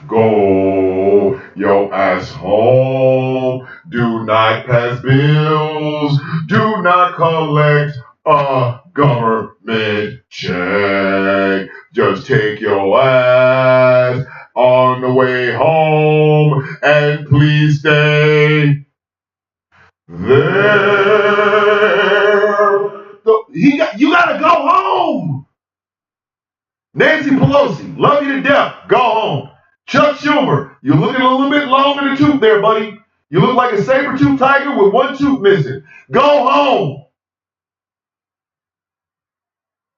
Go your ass home. Do not pass bills. Do not collect a government check. Just take your ass on the way home and please stay there. You gotta go home. Nancy Pelosi, love you to death. Go home. Chuck Schumer, you're looking a little bit long in the tooth there, buddy. You look like a saber-toothed tiger with one tooth missing. Go home.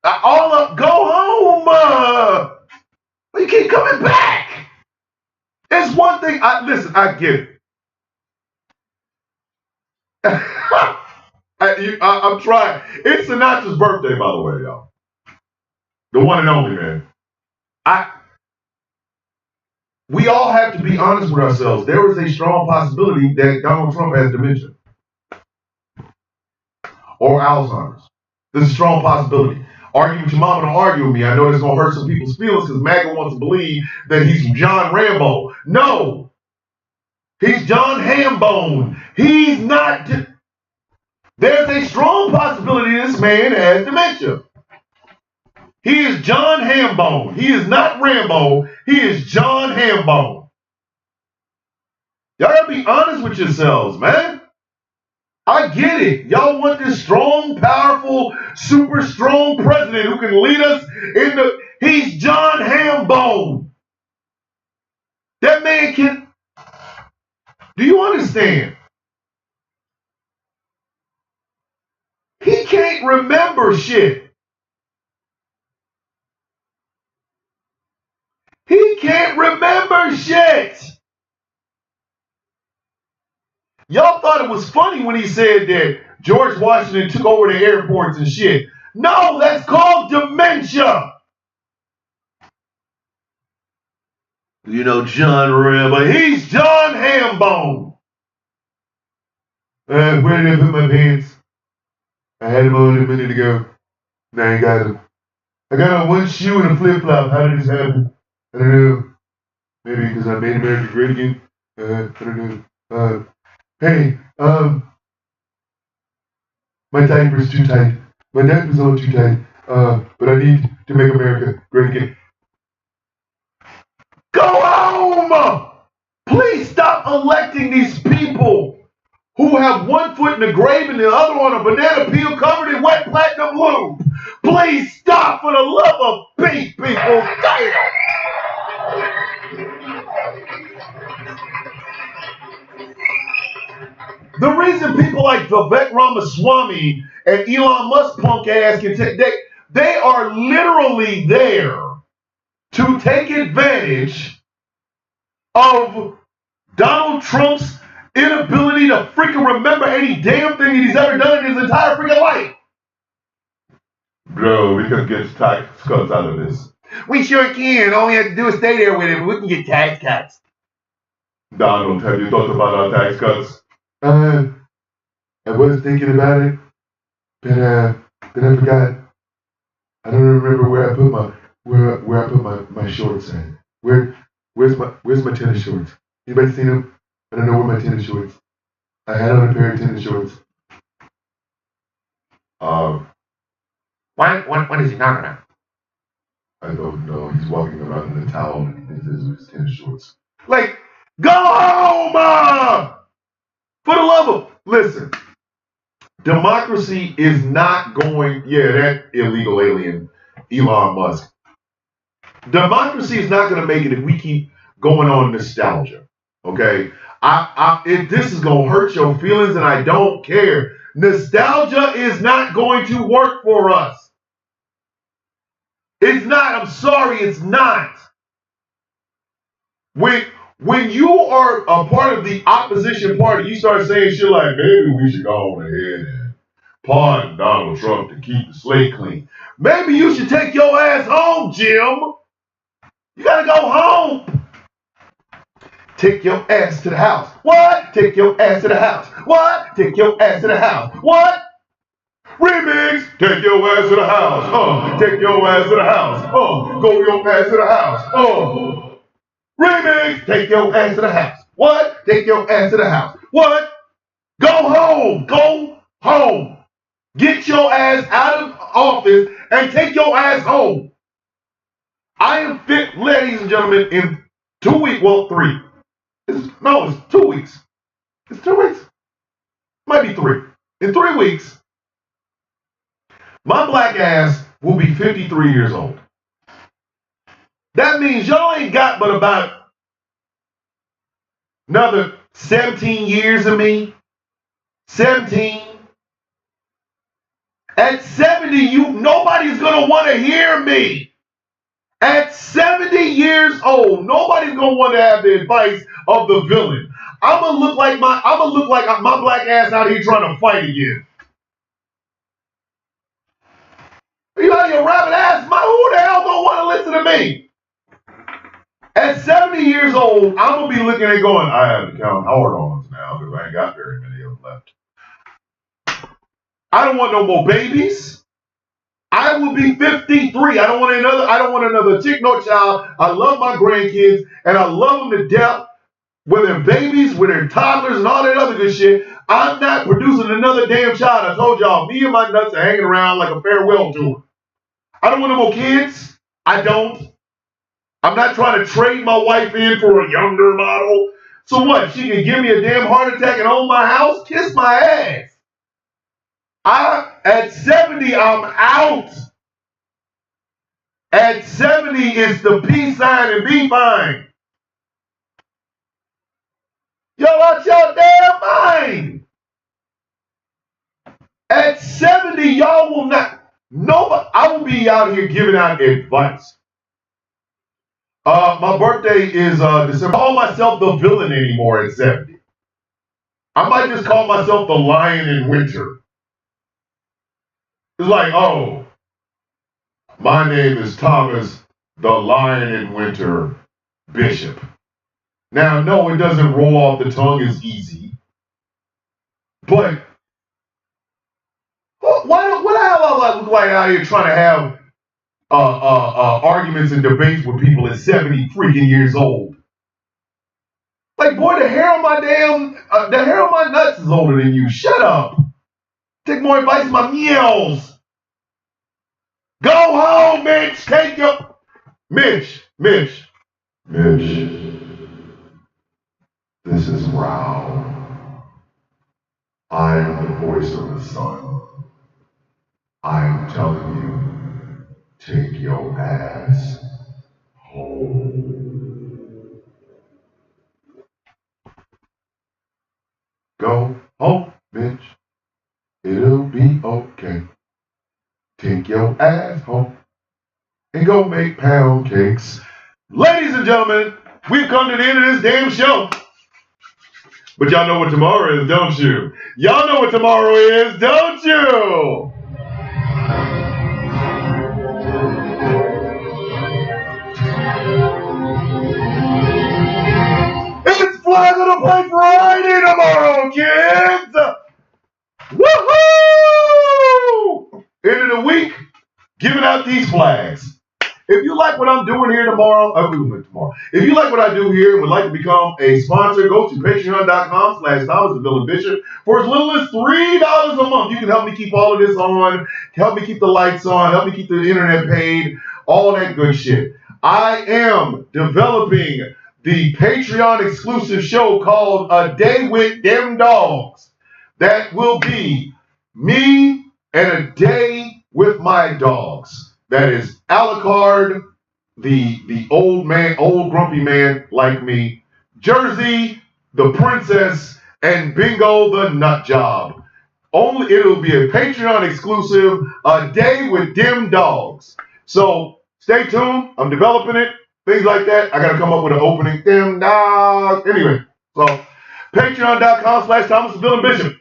Go home. You keep coming back. It's one thing. Listen, I get it. I'm trying. It's Sinatra's birthday, by the way, y'all. The one and only, man. We all have to be honest with ourselves. There is a strong possibility that Donald Trump has dementia or Alzheimer's. There's a strong possibility. Argue with your mama, don't argue with me. I know it's going to hurt some people's feelings because MAGA wants to believe that he's John Rambo. No. He's John Hambone. He's not. There's a strong possibility this man has dementia. He is John Hambone. He is not Rambo. He is John Hambone. Y'all gotta be honest with yourselves, man. I get it. Y'all want this strong, powerful, super strong president who can lead us in the. He's John Hambone. That man can. Do you understand? He can't remember shit. He can't remember shit. Y'all thought it was funny when he said that George Washington took over the airports and shit. No, that's called dementia. You know, John Rambo. He's John Hambone. Where did I put my pants? I had them on a minute ago. Now I ain't got them. I got on one shoe and a flip-flop. How did this happen? I don't know. Maybe because I made America great again. I don't know. Hey, my diaper's too tight. My diaper's all too tight. But I need to make America great again. Go home! Please stop electing these people who have one foot in the grave and the other on a banana peel covered in wet platinum lube. Please stop, for the love of peace, people. Damn! The reason people like Vivek Ramaswamy and Elon Musk punk ass can take, they are literally there to take advantage of Donald Trump's inability to freaking remember any damn thing that he's ever done in his entire freaking life. Bro, we can get tax cuts out of this. We sure can. All we have to do is stay there with him. We can get tax cuts. Donald, have you thought about our tax cuts? I was thinking about it, but I forgot. I don't remember where I put my shorts at. Where's my tennis shorts? Anybody seen them? I don't know where my tennis shorts. I had on a pair of tennis shorts. What is he talking about? I don't know. He's walking around in a towel and he thinks those are his tennis shorts. Like, go home! For the love of, listen, democracy is not going, that illegal alien, Elon Musk. Democracy is not going to make it if we keep going on nostalgia, okay? This is going to hurt your feelings and I don't care. Nostalgia is not going to work for us. It's not, I'm sorry, it's not. When when you are a part of the opposition party, you start saying shit like, maybe we should go on ahead and pardon Donald Trump to keep the slate clean. Maybe you should take your ass home, Jim. You gotta go home. Take your ass to the house. What? Take your ass to the house. What? Take your ass to the house. What? Remix. Take your ass to the house. Take your ass to the house. Go your ass to the house. Remix. Take your ass to the house. What? Take your ass to the house. What? Go home. Go home. Get your ass out of office and take your ass home. I am fit, ladies and gentlemen, in 2 weeks, well, 3. It's 2 weeks. It's 2 weeks. Might be 3. In 3 weeks, my black ass will be 53 years old. That means y'all ain't got but about another 17 years of me. 17. At 70, nobody's gonna want to hear me. At 70 years old, nobody's gonna want to have the advice of the villain. I'm gonna look like my black ass out here trying to fight again. You out here rabbit ass, who the hell don't want to listen to me? At 70 years old, I'm gonna be looking at going, I have to count hard-ons now because I ain't got very many of them left. I don't want no more babies. I will be 53. I don't want another chick nor child. I love my grandkids and I love them to death. Whether they're babies, whether they're toddlers and all that other good shit. I'm not producing another damn child. I told y'all, me and my nuts are hanging around like a farewell tour. I don't want no more kids. I don't. I'm not trying to trade my wife in for a younger model. So what? She can give me a damn heart attack and own my house? Kiss my ass. At 70, I'm out. At 70, it's the peace sign and be fine. Y'all out your damn mind. At 70, y'all will not. Nobody. I will be out here giving out advice. My birthday is December. I don't call myself the villain anymore at 70. I might just call myself the lion in winter. It's like, oh, my name is Thomas the Lion in Winter Bishop. Now, no, it doesn't roll off the tongue as easy. But what the hell I look like out here trying to have arguments and debates with people at 70 freaking years old? Like, boy, the hair on my nuts is older than you. Shut up. Take more advice from my meals. Go home, Mitch. Take your Mitch. This is Rao. I am the voice of the sun. I am telling you, take your ass home. Go home, bitch. It'll be okay. Take your ass home and go make pound cakes. Ladies and gentlemen, we've come to the end of this damn show. But y'all know what tomorrow is, don't you? Y'all know what tomorrow is, don't you? It's Flag of the Play Friday tomorrow, kids! Woohoo! End of the week, giving out these flags. If you like what I'm doing here tomorrow, if you like what I do here and would like to become a sponsor, go to patreon.com/Thomas the Villain Bishop. For as little as $3 a month, you can help me keep all of this on, help me keep the lights on, help me keep the internet paid, all that good shit. I am developing the Patreon exclusive show called A Day with Them Dogs. That will be me and a day with my dogs. That is Alucard, the old grumpy man like me, Jersey, the princess, and Bingo the nut job. It'll be a Patreon exclusive, A Day with Them Dogs. So stay tuned. I'm developing it. things like that. I got to come up with an opening. Them dogs. Anyway, so patreon.com/Thomas Bill and Bishop.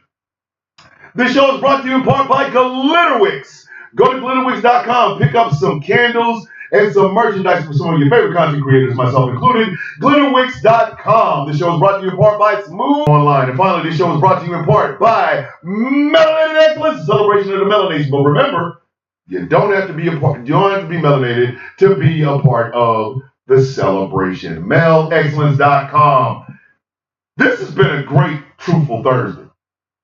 This show is brought to you in part by Glitterwix. Go to glitterwix.com, pick up some candles and some merchandise for some of your favorite content creators, myself included. Glitterwix.com. This show is brought to you in part by Smooth Online. And finally, this show is brought to you in part by Melanated Excellence, celebration of the melanation. But remember, you don't have to be melanated to be a part of the celebration. MelExcellence.com. This has been a great Truthful Thursday.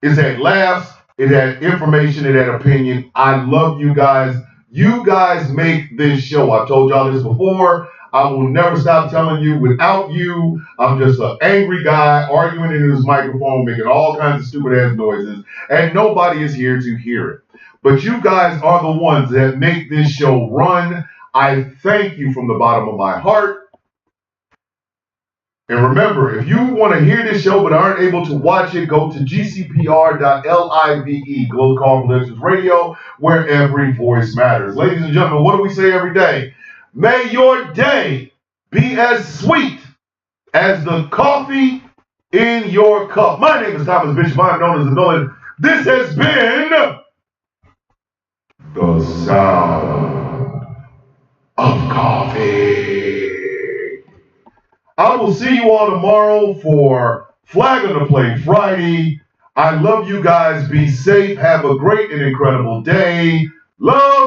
It's had laughs, it had information, it had opinion. I love you guys. You guys make this show. I've told y'all this before. I will never stop telling you. Without you, I'm just an angry guy arguing into his microphone, making all kinds of stupid ass noises, and nobody is here to hear it. But you guys are the ones that make this show run. I thank you from the bottom of my heart. And remember, if you want to hear this show but aren't able to watch it, go to gcpr.live, Global Call Productions Radio, where every voice matters. Ladies and gentlemen, what do we say every day? May your day be as sweet as the coffee in your cup. My name is Thomas Bishop. I'm known as the Villain. This has been the sound of coffee. I will see you all tomorrow for Flag on the Play Friday. I love you guys. Be safe. Have a great and incredible day. Love.